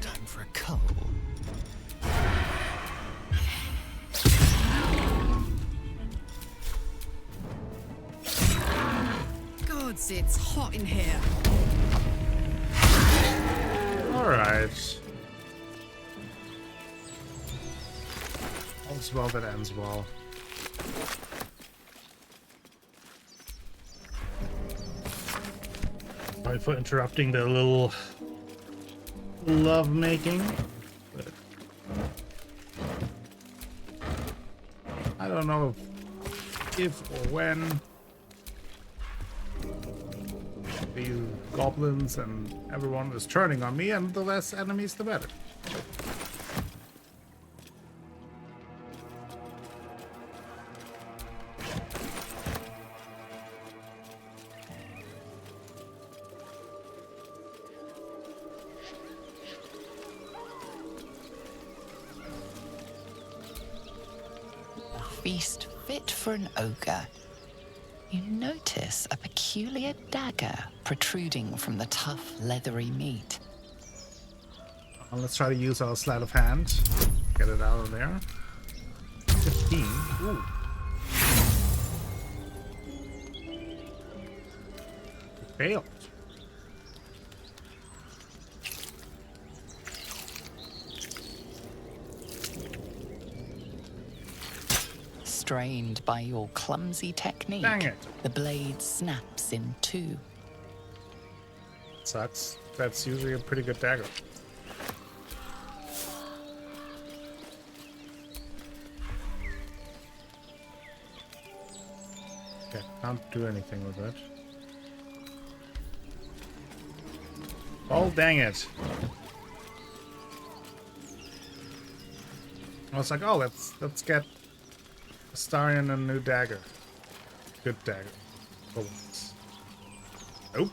Time for a cull. Gods, it's hot in here. Alright. All's well that ends well. Sorry for interrupting the little love making. But I don't know if or when these goblins and everyone is turning on me, and the less enemies the better. Feast fit for an ogre. You notice a peculiar dagger protruding from the tough, leathery meat. Let's try to use our sleight of hand. Get it out of there. 15. Ooh. Failed. Restrained by your clumsy technique, Dang it. the blade snaps in two. Sucks. That's usually a pretty good dagger. Okay, can't do anything with it. Oh, dang it. I was like, oh, let's get Astarion a new dagger. Good dagger. For once. Nope.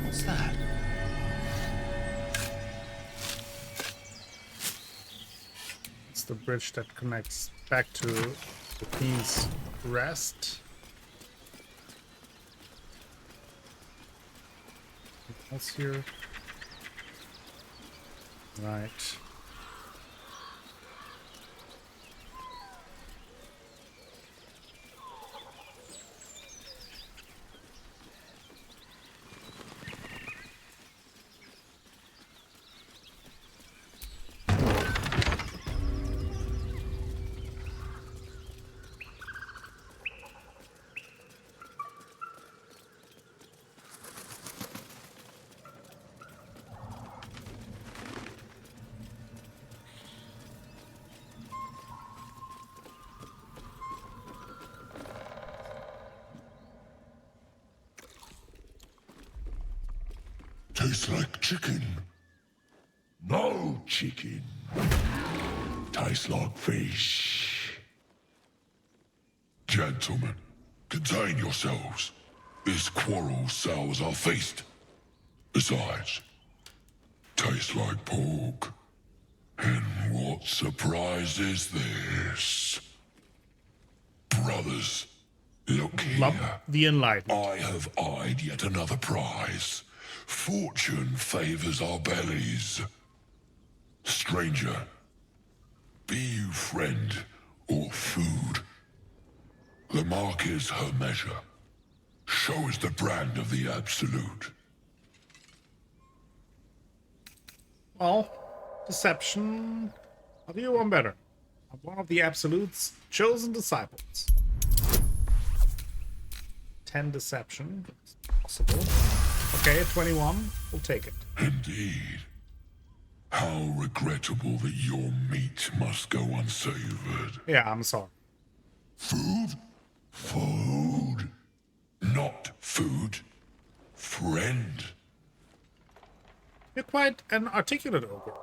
What's that? It's the bridge that connects back to the Queen's Rest. What's here? Right. Tastes like chicken. No chicken. Tastes like fish. Gentlemen, contain yourselves. This quarrel sours our feast. Besides, tastes like pork. And what surprise is this? Brothers, look here. The Enlightened. I have eyed yet another prize. Fortune favors our bellies. Stranger, be you friend or food, the mark is her measure. Show us the brand of the absolute. Well, deception. I'll do you one better. I'm one of the Absolute's chosen disciples. 10 deception. It's possible. Okay, 21. We'll take it. Indeed. How regrettable that your meat must go unsavored. Yeah, I'm sorry. Food? Food. Not food. Friend. You're quite an articulate ogre.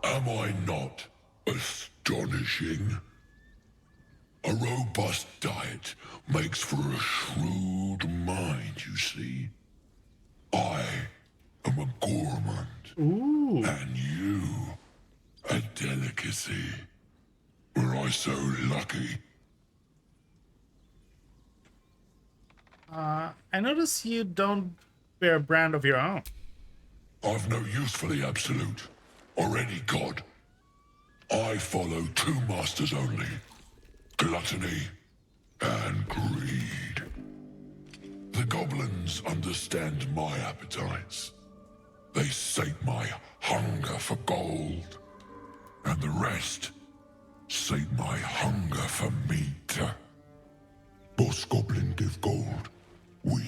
Am I not astonishing? A robust diet makes for a shrewd mind, you see. I am a gourmand. Ooh. And you, a delicacy. Were I so lucky? I notice you don't bear a brand of your own. I've no use for the absolute, or any god. I follow two masters only. Gluttony and greed. The goblins understand my appetites. They sate my hunger for gold. And the rest sate my hunger for meat. Boss goblin give gold. We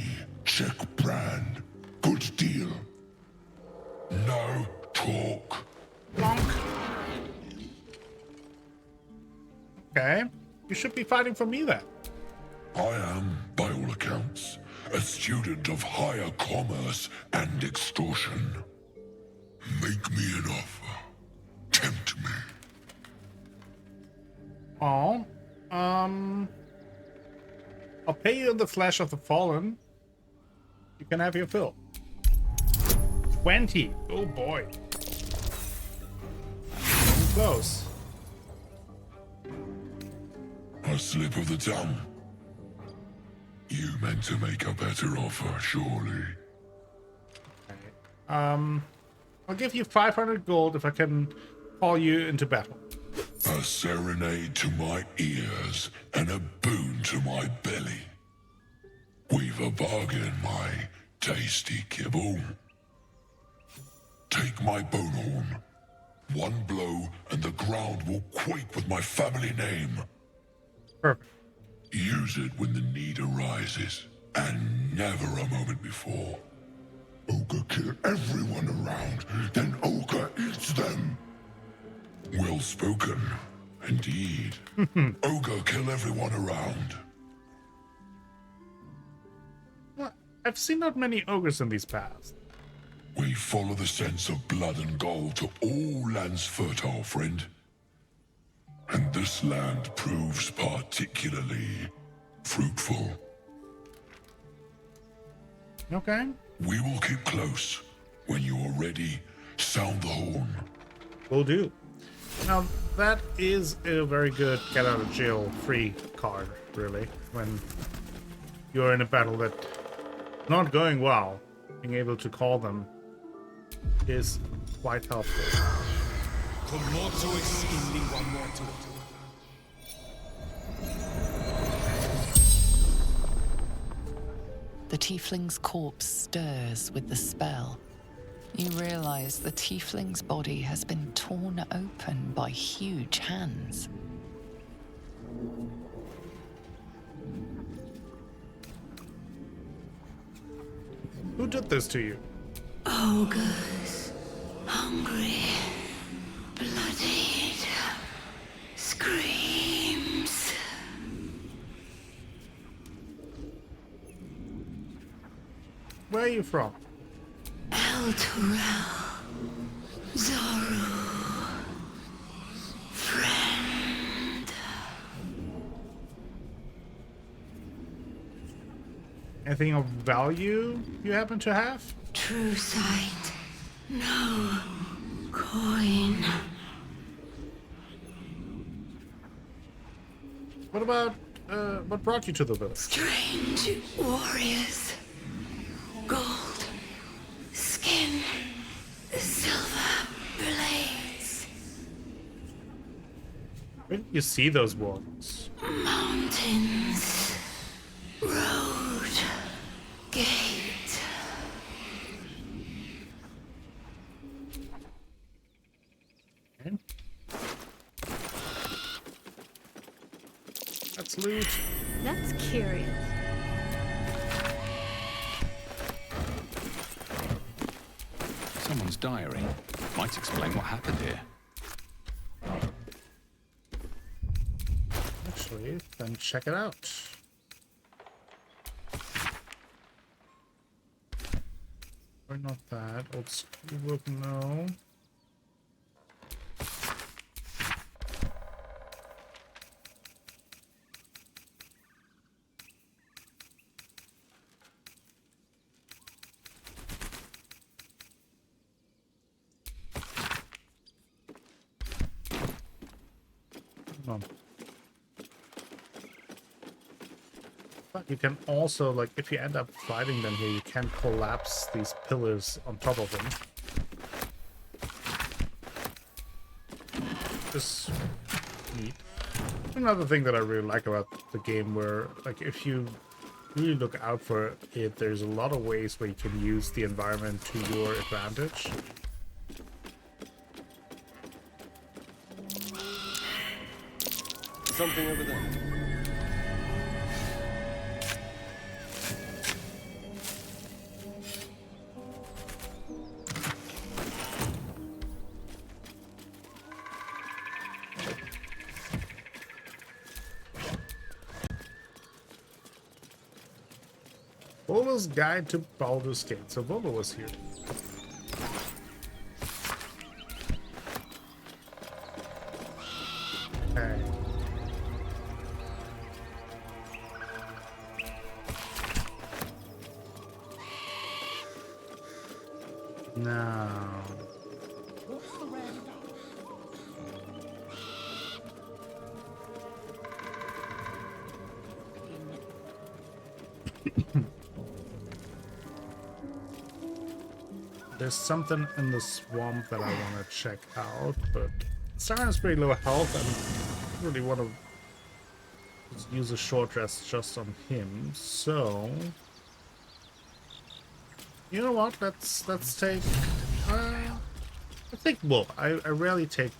check brand. Good deal. No talk. Okay. You should be fighting for me then. I am, by all accounts, a student of higher commerce and extortion. Make me an offer. Tempt me. Oh. I'll pay you in the flesh of the fallen. You can have your fill. 20. Oh boy. Close. A slip of the tongue. You meant to make a better offer, surely. I'll give you 500 gold if I can call you into battle. A serenade to my ears and a boon to my belly. We've a bargain, my Tasty kibble. Take my bone horn. One blow and the ground will quake with my family name. Perfect. Use it when the need arises, and never a moment before. Ogre kill everyone around, then Ogre eats them. Well spoken, indeed. Ogre kill everyone around. Well, I've seen not many ogres in these paths. We follow the sense of blood and gold to all lands fertile, friend. And this land proves particularly fruitful. Okay. We will keep close. When you are ready, sound the horn. Will do. Now, that is a very good get out of jail free card, really. When you're in a battle that's not going well, being able to call them is quite helpful. The tiefling's corpse stirs with the spell. You realize the tiefling's body has been torn open by huge hands. Who did this to you? Ogres, hungry, bloodied, screams. Where are you from? Elturel, Zoru, friend. Anything of value you happen to have? True sight, no coin. What about, what brought you to the village? Strange warriors, gold, skin, silver blades. Where did you see those ones? Mountains, road, gate. Okay. That's loot. That's curious. Someone's diary. Might explain what happened here. Actually, then check it out. Or not that. Old school book, no. Come on. But you can also, like, if you end up fighting them here, you can collapse these pillars on top of them. Just neat. Another thing that I really like about the game, where, like, if you really look out for it, there's a lot of ways where you can use the environment to your advantage. Something over there. Volo's Guide to Baldur's Gate. So Volo was here. Okay. Now. There's something in the swamp that I want to check out, but Siren has pretty low health and I really want to use a short rest just on him, so You know what? Let's take let's take wool. I rarely take.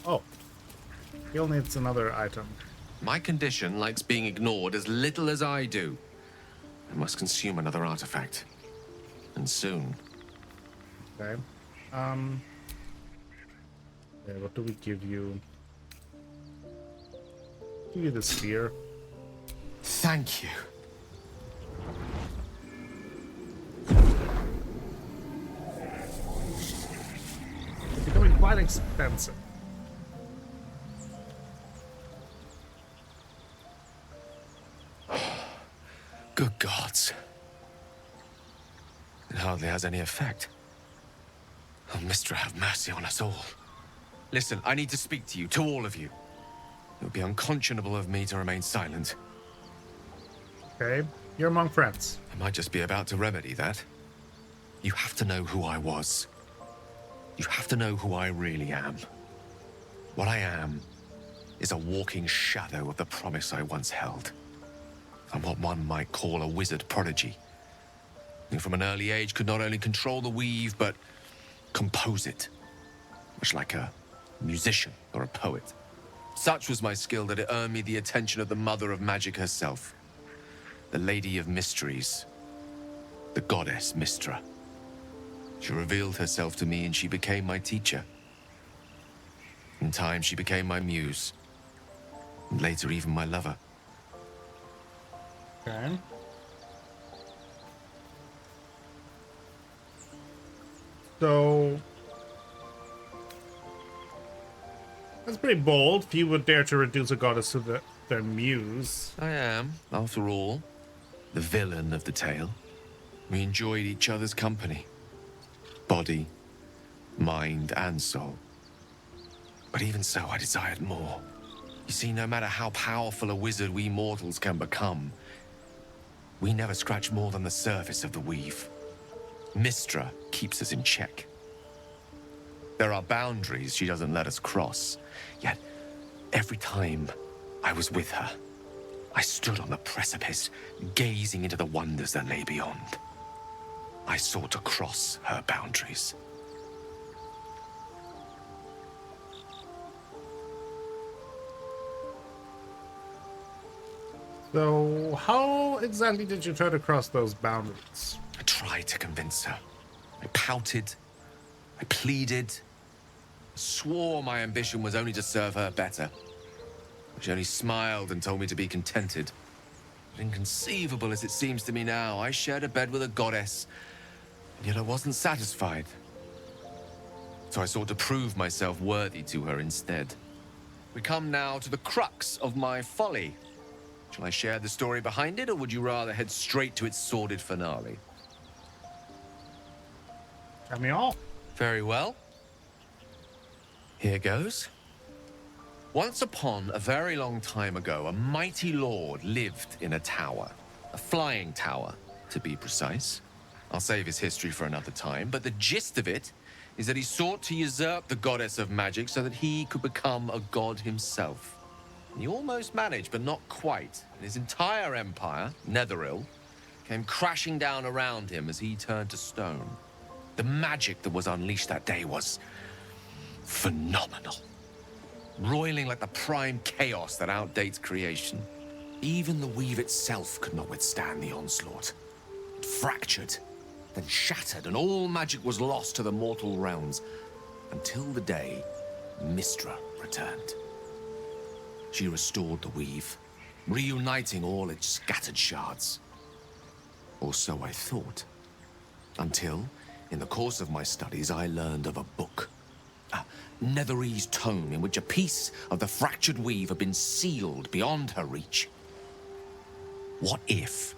Oh, he'll needs another item. My condition likes being ignored as little as I do. I must consume another artifact, and soon. Okay. Yeah, what do we give you? Give you the spear. Thank you. It's becoming quite expensive. Good gods. It hardly has any effect. Oh, Mistra, have mercy on us all. Listen, I need to speak to you, to all of you. It would be unconscionable of me to remain silent. Okay, you're among friends. I might just be about to remedy that. You have to know who I was. You have to know who I really am. What I am is a walking shadow of the promise I once held. I'm what one might call a wizard prodigy. Who from an early age could not only control the weave, but compose it. Much like a musician or a poet. Such was my skill that it earned me the attention of the mother of magic herself. The Lady of Mysteries. The goddess Mistra. She revealed herself to me and she became my teacher. In time, she became my muse. And later, even my lover. Okay. So that's pretty bold. Few would dare to reduce a goddess to their muse. I am, after all, the villain of the tale. We enjoyed each other's company. Body, mind, and soul. But even so, I desired more. You see, no matter how powerful a wizard we mortals can become, we never scratch more than the surface of the weave. Mistra keeps us in check. There are boundaries she doesn't let us cross. Yet, every time I was with her, I stood on the precipice, gazing into the wonders that lay beyond. I sought to cross her boundaries. So, how exactly did you try to cross those boundaries? I tried to convince her. I pouted. I pleaded. Swore my ambition was only to serve her better. She only smiled and told me to be contented. Inconceivable as it seems to me now, I shared a bed with a goddess, and yet I wasn't satisfied. So I sought to prove myself worthy to her instead. We come now to the crux of my folly. Shall I share the story behind it, or would you rather head straight to its sordid finale? Tell me all. Very well. Here goes. Once upon a very long time ago, a mighty lord lived in a tower. A flying tower, to be precise. I'll save his history for another time, but the gist of it is that he sought to usurp the goddess of magic so that he could become a god himself. He almost managed, but not quite. And his entire empire, Netheril, came crashing down around him as he turned to stone. The magic that was unleashed that day was phenomenal. Roiling like the prime chaos that outdates creation. Even the weave itself could not withstand the onslaught. It fractured, then shattered, and all magic was lost to the mortal realms. Until the day Mistra returned. She restored the weave, reuniting all its scattered shards. Or so I thought. Until, in the course of my studies, I learned of a book. A Netherese tome in which a piece of the fractured weave had been sealed beyond her reach. What if,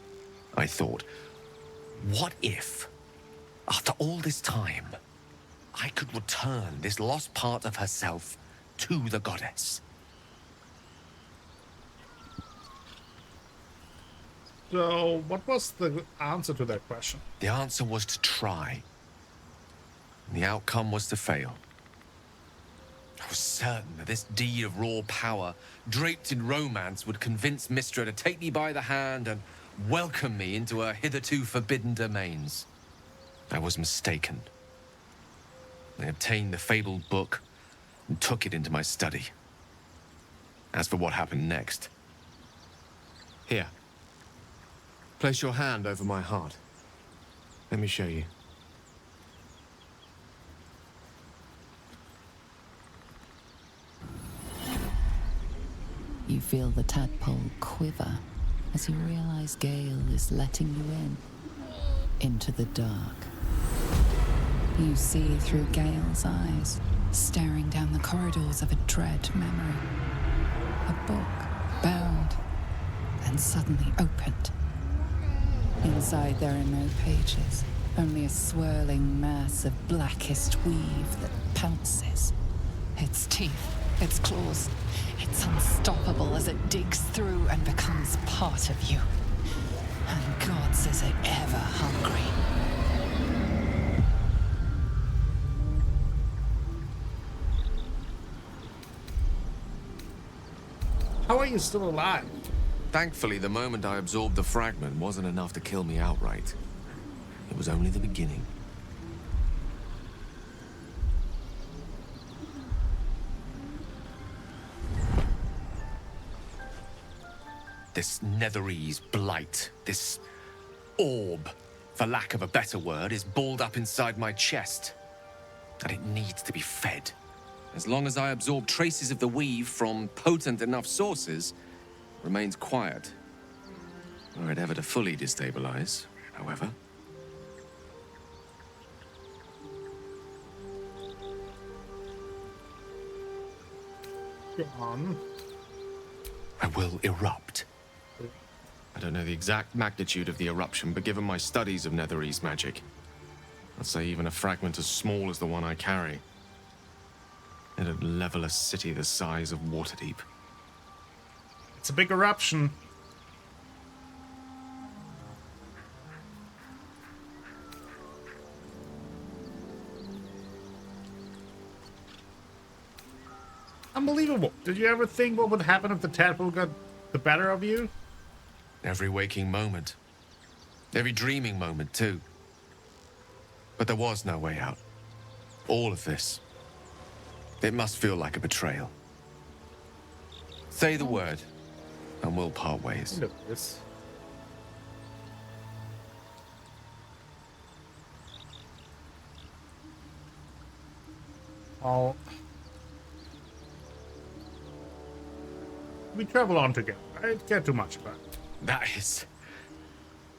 I thought, what if, after all this time, I could return this lost part of herself to the goddess? So, what was the answer to that question? The answer was to try. The outcome was to fail. I was certain that this deed of raw power, draped in romance, would convince Mistra to take me by the hand and welcome me into her hitherto forbidden domains. I was mistaken. I obtained the fabled book and took it into my study. As for what happened next... Here. Place your hand over my heart. Let me show you. You feel the tadpole quiver as you realize Gale is letting you into the dark. You see through Gale's eyes, staring down the corridors of a dread memory. A book, bound, and suddenly opened. Inside there are no pages, only a swirling mass of blackest weave that pounces. Its teeth, its claws, it's unstoppable as it digs through and becomes part of you. And gods, is it ever hungry. How are you still alive? Thankfully, the moment I absorbed the fragment wasn't enough to kill me outright. It was only the beginning. This Netherese blight, this orb, for lack of a better word, is balled up inside my chest. And it needs to be fed. As long as I absorb traces of the weave from potent enough sources, it remains quiet. Were it ever to fully destabilize, however. Go on. I will erupt. I don't know the exact magnitude of the eruption, but given my studies of Netherese magic, I'd say even a fragment as small as the one I carry, it'd level a city the size of Waterdeep. It's a big eruption. Unbelievable. Did you ever think what would happen if the tadpole got the better of you? Every waking moment. Every dreaming moment, too. But there was no way out. All of this. It must feel like a betrayal. Say the word, and we'll part ways. Look at this. We travel on together. I don't care too much about it. That is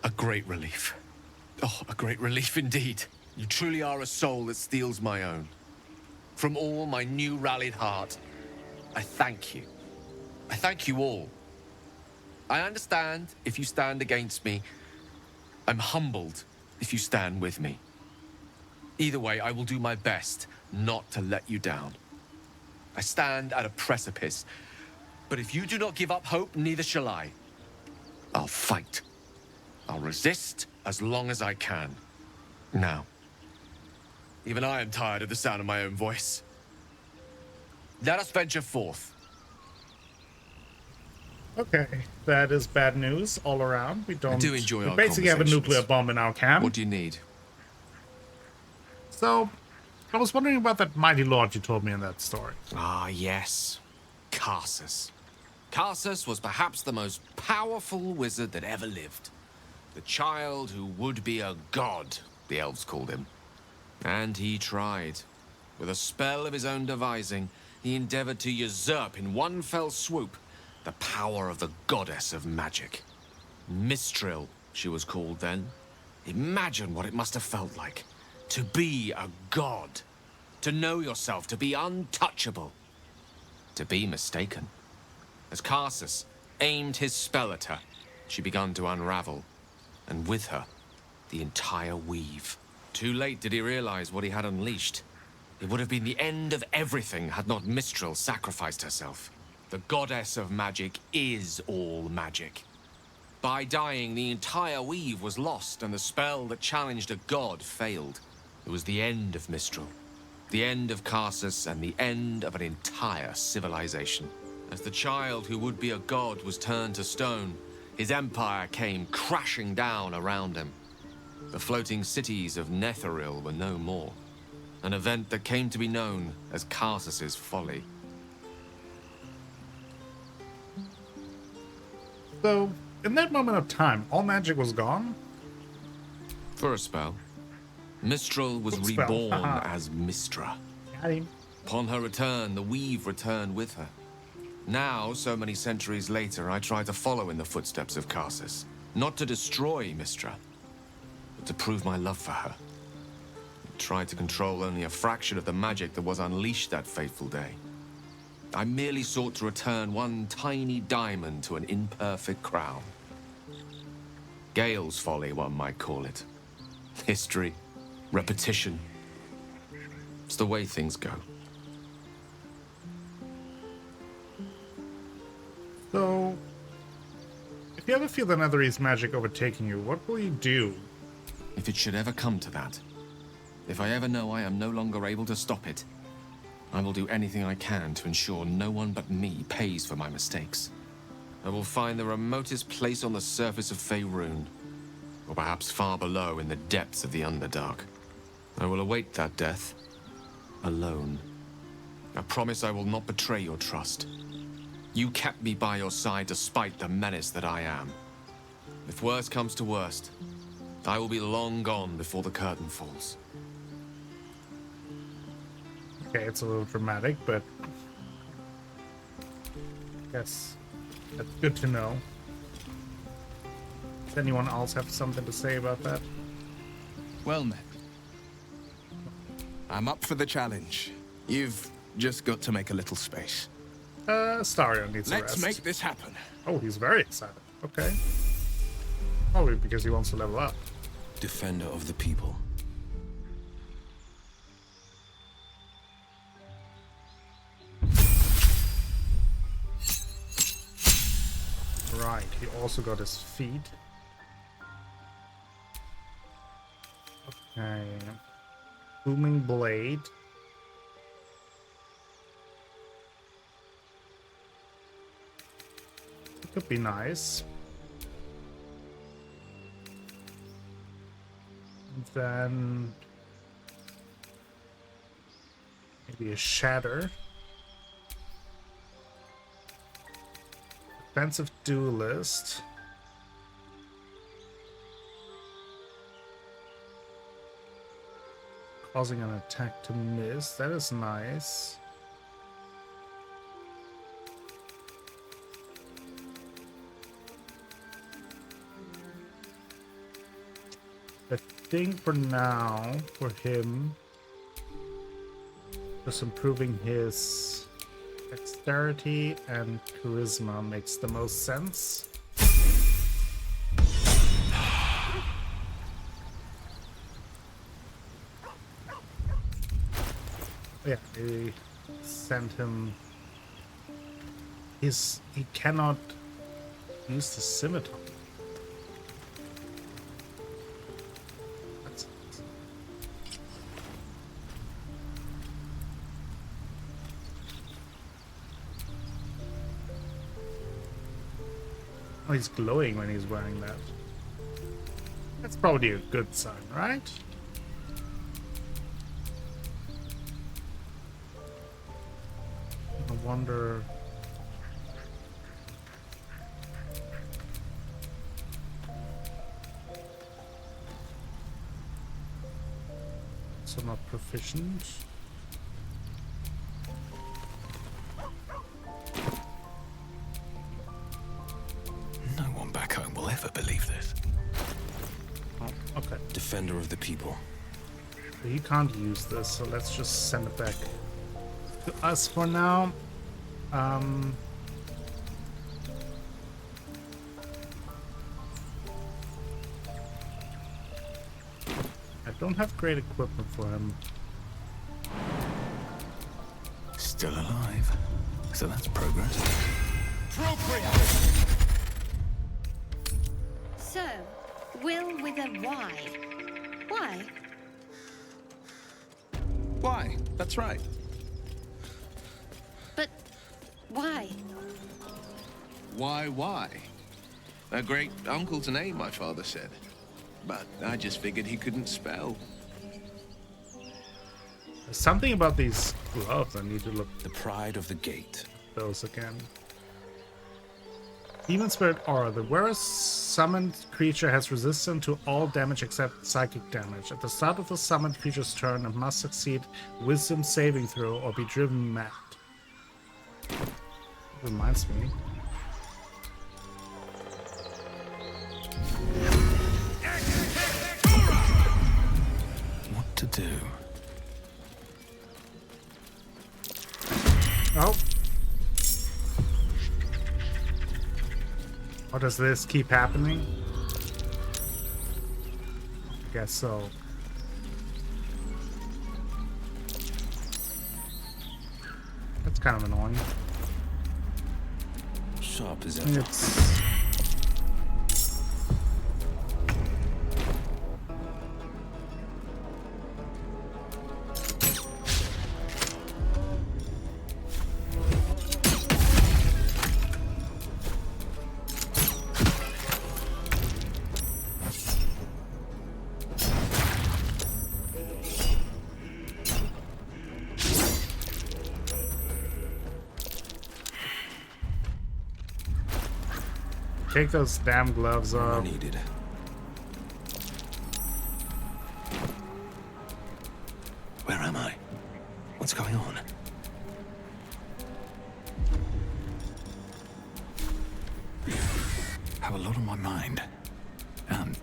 a great relief. Oh, a great relief indeed. You truly are a soul that steals my own. From all my new rallied heart, I thank you. I thank you all. I understand if you stand against me. I'm humbled if you stand with me. Either way, I will do my best not to let you down. I stand at a precipice, but if you do not give up hope, neither shall I. I'll fight. I'll resist as long as I can. Now, even I am tired of the sound of my own voice. Let us venture forth. Okay, that is bad news all around. We don't. I do enjoy we our basically have a nuclear bomb in our camp. What do you need? So, I was wondering about that mighty lord you told me in that story. Ah, yes. Karsus. Karsus was perhaps the most powerful wizard that ever lived. The child who would be a god, the elves called him. And he tried. With a spell of his own devising, he endeavored to usurp in one fell swoop the power of the goddess of magic. Mistral, she was called then. Imagine what it must have felt like. To be a god. To know yourself, to be untouchable. To be mistaken. As Karsus aimed his spell at her, she began to unravel, and with her, the entire weave. Too late did he realize what he had unleashed. It would have been the end of everything had not Mistral sacrificed herself. The goddess of magic is all magic. By dying, the entire weave was lost, and the spell that challenged a god failed. It was the end of Mistral, the end of Karsus, and the end of an entire civilization. As the child who would be a god was turned to stone, his empire came crashing down around him. The floating cities of Netheril were no more. An event that came to be known as Karsus's folly. So, in that moment of time, all magic was gone? For a spell. Mistral was reborn as Mistra. Got him. Upon her return, the weave returned with her. Now, so many centuries later, I try to follow in the footsteps of Karsus. Not to destroy Mistra, but to prove my love for her. I tried to control only a fraction of the magic that was unleashed that fateful day. I merely sought to return one tiny diamond to an imperfect crown. Gale's folly, one might call it. History, repetition. It's the way things go. So, if you ever feel the Netherese magic overtaking you, what will you do? If it should ever come to that, if I ever know I am no longer able to stop it, I will do anything I can to ensure no one but me pays for my mistakes. I will find the remotest place on the surface of Faerûn, or perhaps far below in the depths of the Underdark. I will await that death, alone. I promise I will not betray your trust. You kept me by your side despite the menace that I am. If worst comes to worst, I will be long gone before the curtain falls. Okay, it's a little dramatic, but yes, that's good to know. Does anyone else have something to say about that? Well met. I'm up for the challenge. You've just got to make a little space. Starion needs a rest. Let's make this happen. Oh, he's very excited. Okay. Probably because he wants to level up. Defender of the people. Right, he also got his feet. Okay. Booming blade. It could be nice. And then maybe a shatter. Defensive duelist. Causing an attack to miss. That is nice. I think for now, for him, just improving his dexterity and charisma makes the most sense. Yeah, they sent him. He cannot use the scimitar. Oh, he's glowing when he's wearing that. That's probably a good sign, right? I wonder... So not proficient. No one back home will ever believe this. Oh, okay. Defender of the people. So you can't use this, so let's just send it back to us for now. I don't have great equipment for him. Still alive. So that's progress. So, Will with a Y. Why? Why? That's right. But why? Why? A great uncle's name, my father said. but I just figured he couldn't spell. There's something about these gloves. I need to look. The pride of the gate. Those again. Demon Spirit Aura. The wearer's summoned creature has resistance to all damage except psychic damage. At the start of the summoned creature's turn, it must succeed Wisdom saving throw or be driven mad. Reminds me. What to do? Oh. Or does this keep happening? I guess so. That's kind of annoying. Sharp as ever. It's... Take those damn gloves off. Needed. Where am I? What's going on? Have a lot on my mind. And,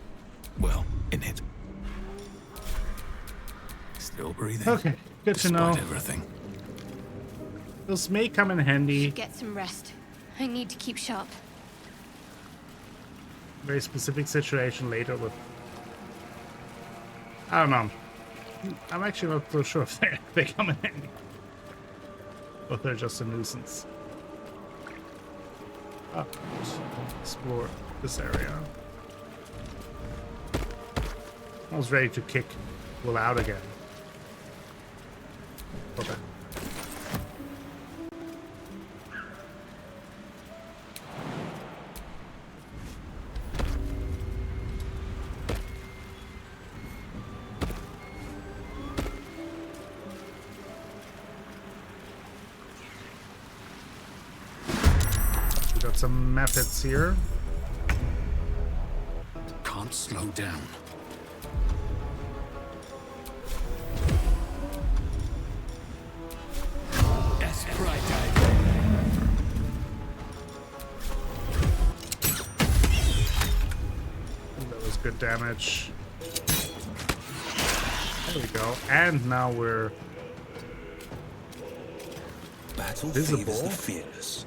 well, in it. Still breathing. Okay, good to know. Despite everything. This may come in handy. Get some rest. I need to keep sharp. Very specific situation later with... I don't know. I'm actually not so sure if they come in handy. Or if they're just a nuisance. Oh, explore this area. I was ready to kick Will out again. Okay. Some methods here. Can't slow down. That was good damage. There we go. And now we're Battle visible. favors the fearless.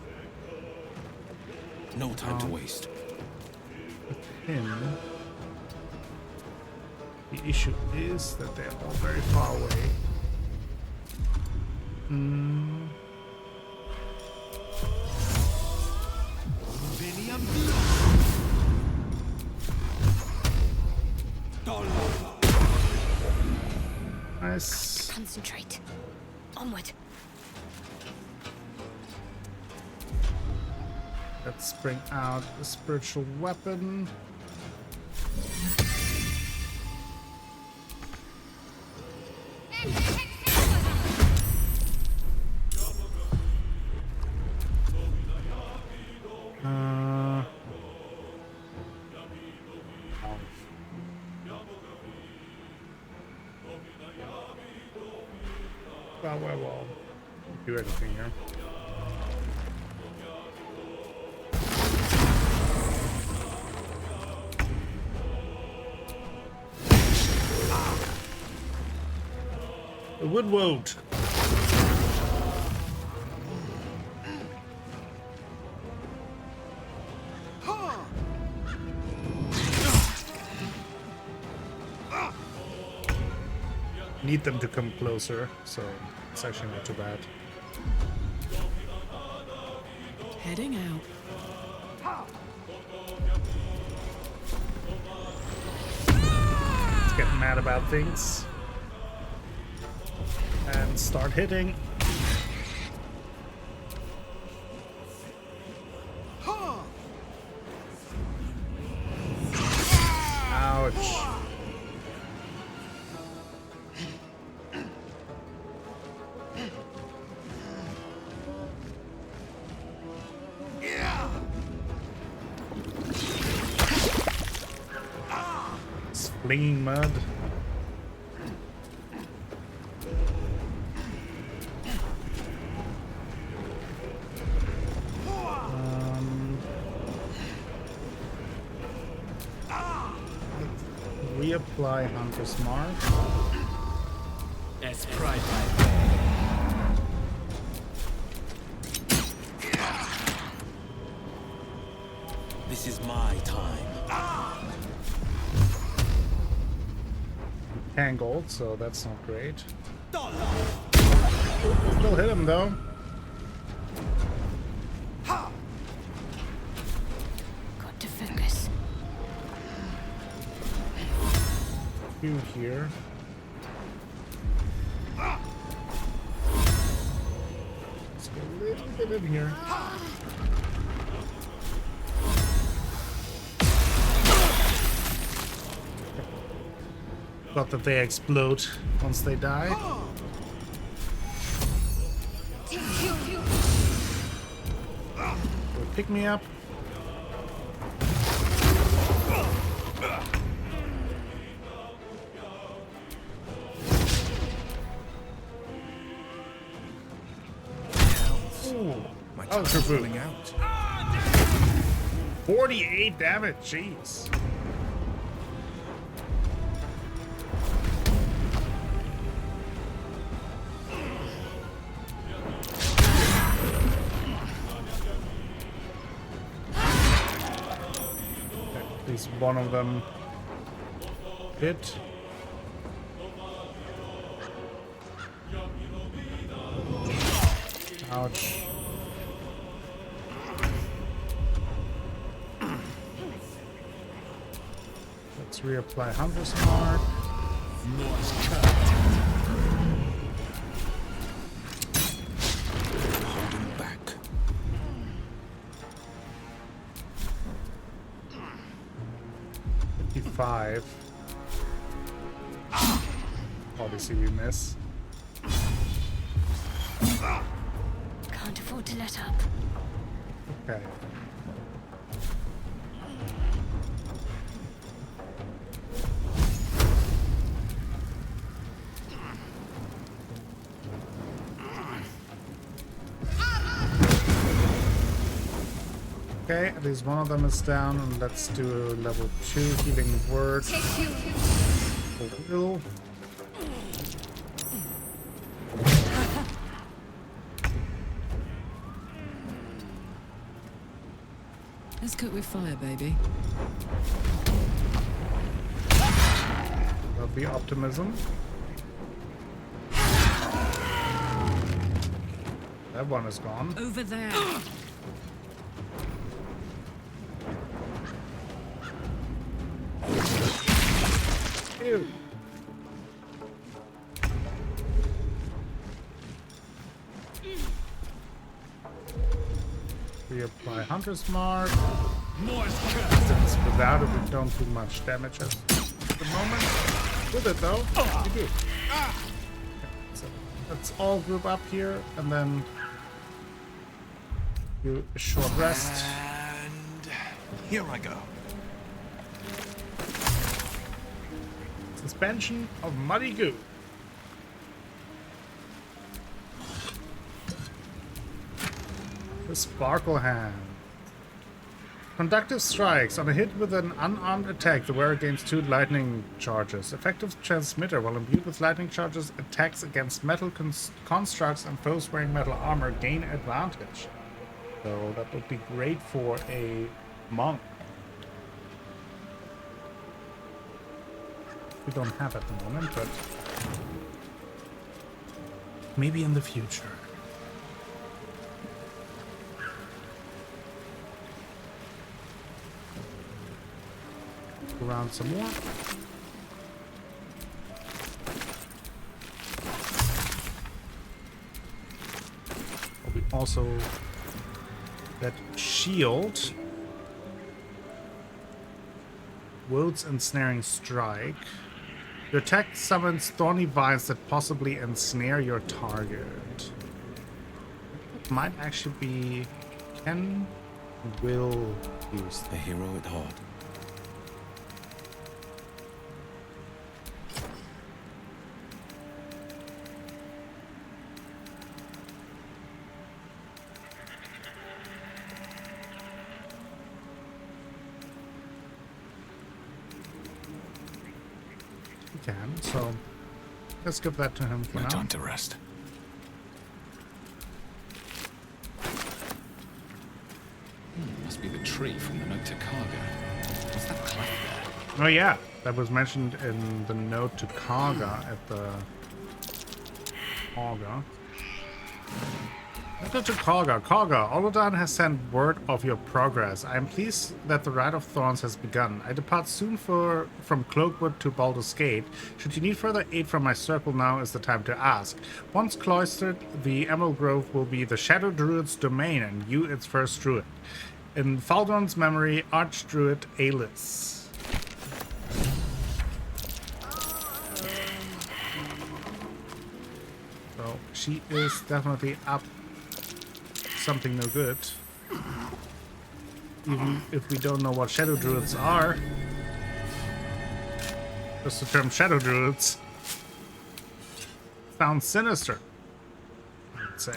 No time to waste. Him. The issue is that they're all very far away. Nice. Concentrate. Onward. Let's bring out the spiritual weapon. Well, do anything here. The wood. Need them to come closer, so it's actually not too bad. Heading out. Let's get mad about things. And start hitting. Ouch. Clinging mud. Reapply Hunter's Mark. Let's pride my This is my time. 10 gold, so that's not great. Still hit him though. Got to focus. Few here. Let's go a little bit in here. Not that they explode once they die. Go pick me up. Ooh, My oh, time's kaboom. running out. 48 damage, jeez. At least one of them hit. Ouch. Let's reapply Hunter's Mark. Holding back. Five. Obviously we miss. Can't afford to let up. Okay. Okay, at least one of them is down, and let's do a level 2 healing word. Will. Let's cook with fire, baby. Love the optimism. That one is gone. Over there. Ew. Reapply Hunter's Mark. Since without it, we don't do much damage at the moment. With it though, you do. Okay, so let's all group up here and then do a short rest. And here I go. Suspension of muddy goo. The Sparkle Hand. Conductive strikes. On a hit with an unarmed attack, the wearer gains 2 lightning charges. Effective transmitter. While imbued with lightning charges, attacks against metal constructs and foes wearing metal armor gain advantage. So that would be great for a monk. We don't have at the moment, but maybe in the future. Around some more. We also that shield. Woad's ensnaring strike. Your attack summons thorny vines that possibly ensnare your target. It might actually be can will use the hero at heart. can, so let's give that to him for now. No time to rest. Must be the tree from the note to Karga. What's that cleft there? Oh yeah, that was mentioned in the note to Karga at the Karga. Note to Karga. Karga, Olodan has sent word of your progress. I am pleased that the Rite of Thorns has begun. I depart soon from Cloakwood to Baldur's Gate. Should you need further aid from my circle, now is the time to ask. Once cloistered, the Emerald Grove will be the Shadow Druid's domain, and you its first druid. In Faldron's memory, Archdruid Alis. So she is definitely up something no good. Even if we don't know what Shadow Druids are. Just the term Shadow Druids sounds sinister, I would say.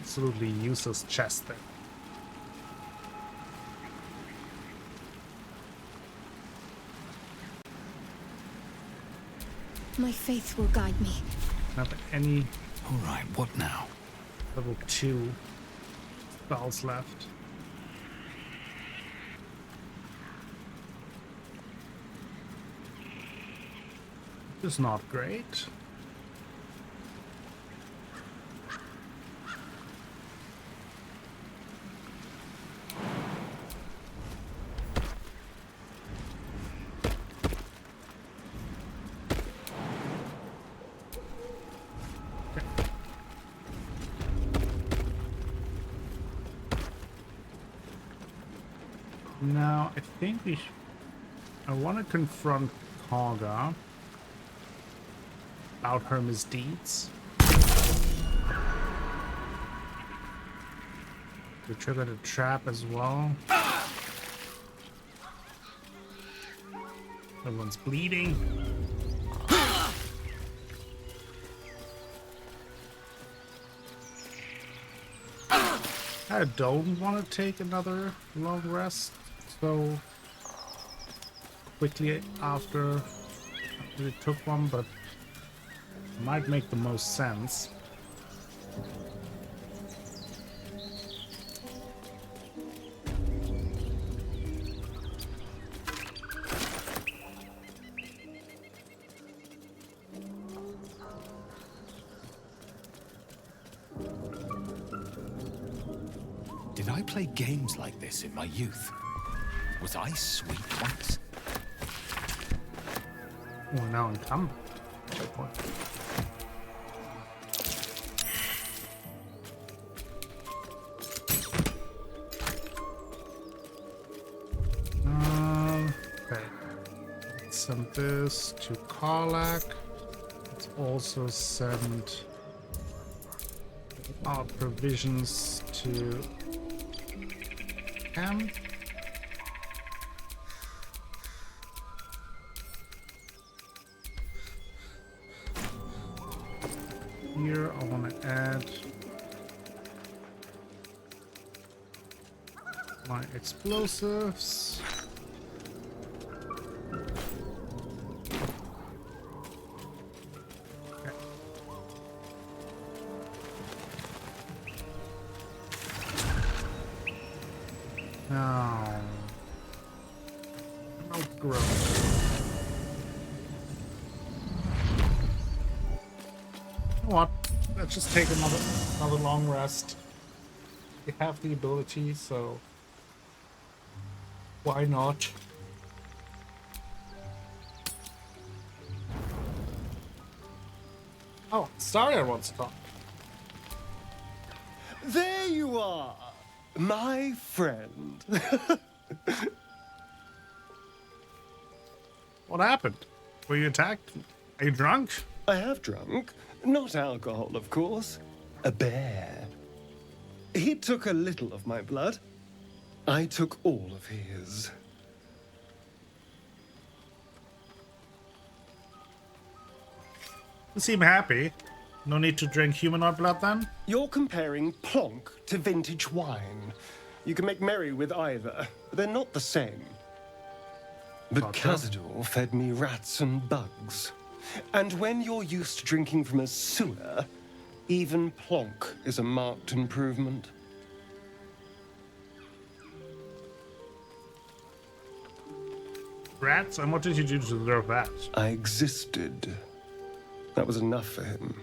Absolutely useless chest there. My faith will guide me. Not any. All right, what now? Level 2 spells left. Which is not great. Now, I think I want to confront Karga about her misdeeds. We triggered a trap as well. Everyone's bleeding. I don't want to take another long rest so quickly after we took one, but it might make the most sense. Did I play games like this in my youth? Was I sweet once? Well, now I'm checkpoint. Okay. Let's send this to Karlak. Let's also send our provisions to camp. Here I want to add my explosives. Okay. Now, outgrowth. What? Let's just take another long rest. We have the ability, so why not? Oh, Starion wants to talk. There you are, my friend. What happened? Were you attacked? Are you drunk? I have drunk. Not alcohol, of course. A bear. He took a little of my blood. I took all of his. You seem happy. No need to drink humanoid blood then? You're comparing plonk to vintage wine. You can make merry with either, but they're not the same. But Cazador fed me rats and bugs. And when you're used to drinking from a sewer, even plonk is a marked improvement. Rats? And what did you do to deserve that? I existed. That was enough for him.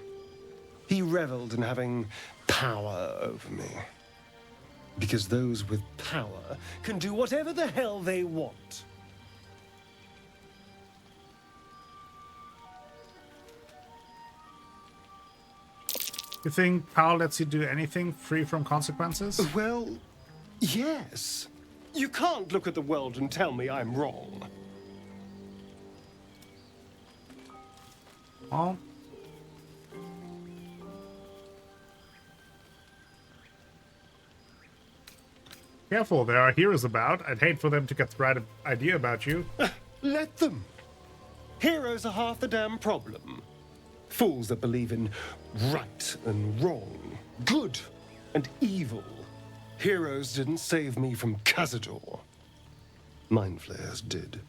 He reveled in having power over me. Because those with power can do whatever the hell they want. You think power lets you do anything free from consequences? Well, yes. You can't look at the world and tell me I'm wrong. Oh. Careful, there are heroes about. I'd hate for them to get the right idea about you. Let them. Heroes are half the damn problem. Fools that believe in right and wrong, good and evil. Heroes didn't save me from Cazador. Mind flayers did.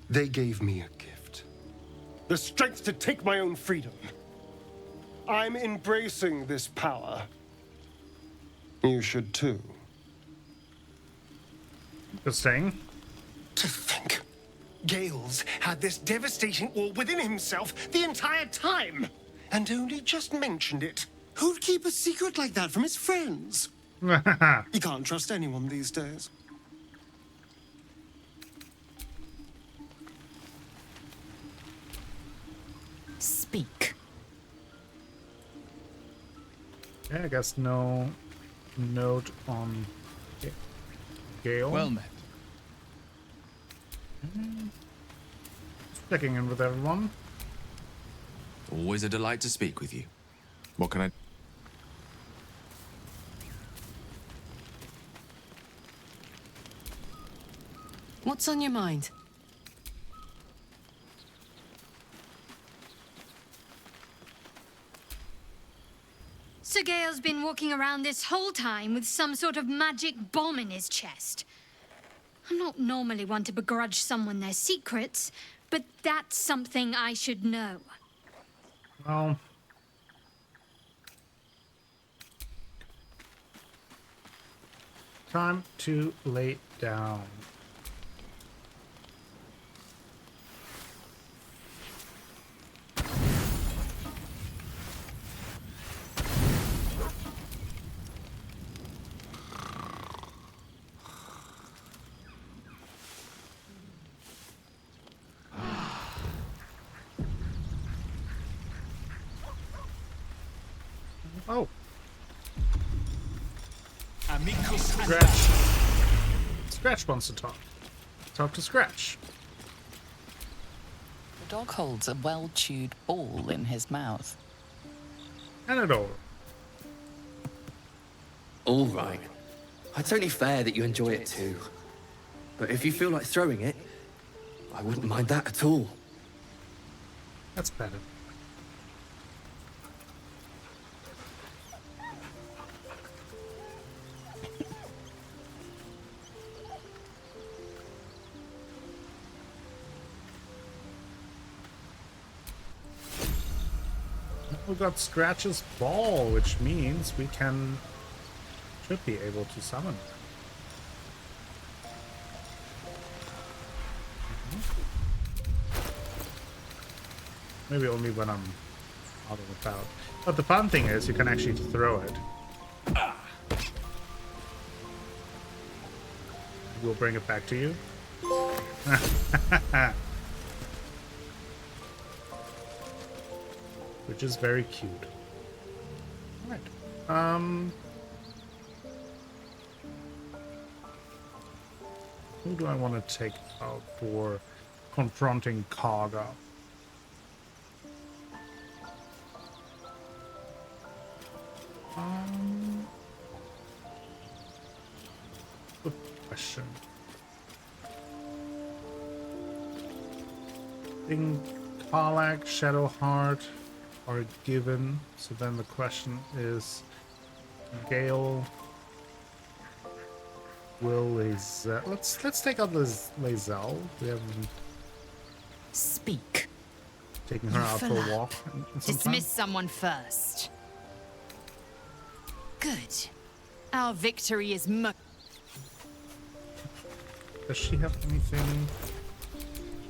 They gave me a gift. The strength to take my own freedom. I'm embracing this power. You should too. Interesting. To think, Gales had this devastating war within himself the entire time, and only just mentioned it. Who'd keep a secret like that from his friends? You can't trust anyone these days. Speak. Yeah, I guess no note on Gale. Well met. Checking in with everyone. Always a delight to speak with you. What can I... What's on your mind? Sir Gale's been walking around this whole time with some sort of magic bomb in his chest. I'm not normally one to begrudge someone their secrets, but that's something I should know. Well... time to lay down. Oh. Scratch. Scratch wants to talk. Talk to Scratch. The dog holds a well-chewed ball in his mouth. Hand it over. All right. It's only fair that you enjoy it too. But if you feel like throwing it, I wouldn't mind that at all. That's better. We got Scratch's ball, which means we should be able to summon. Maybe only when I'm out and about. But the fun thing is you can actually throw it. We'll bring it back to you. Which is very cute. Alright. Who do I want to take out for confronting Kaga? Good question. I think Karlach, Shadowheart are given. So then the question is, Gale, Will, Lae'zel. Let's take out Lae'zel. We haven't speak. Taken her out for a walk. Dismiss someone first. Good. Our victory is Does she have anything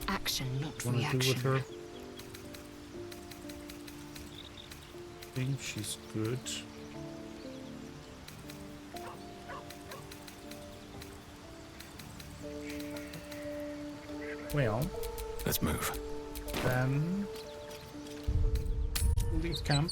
action, not want to reaction. do with her? I think she's good. Well, let's move. Then leave camp.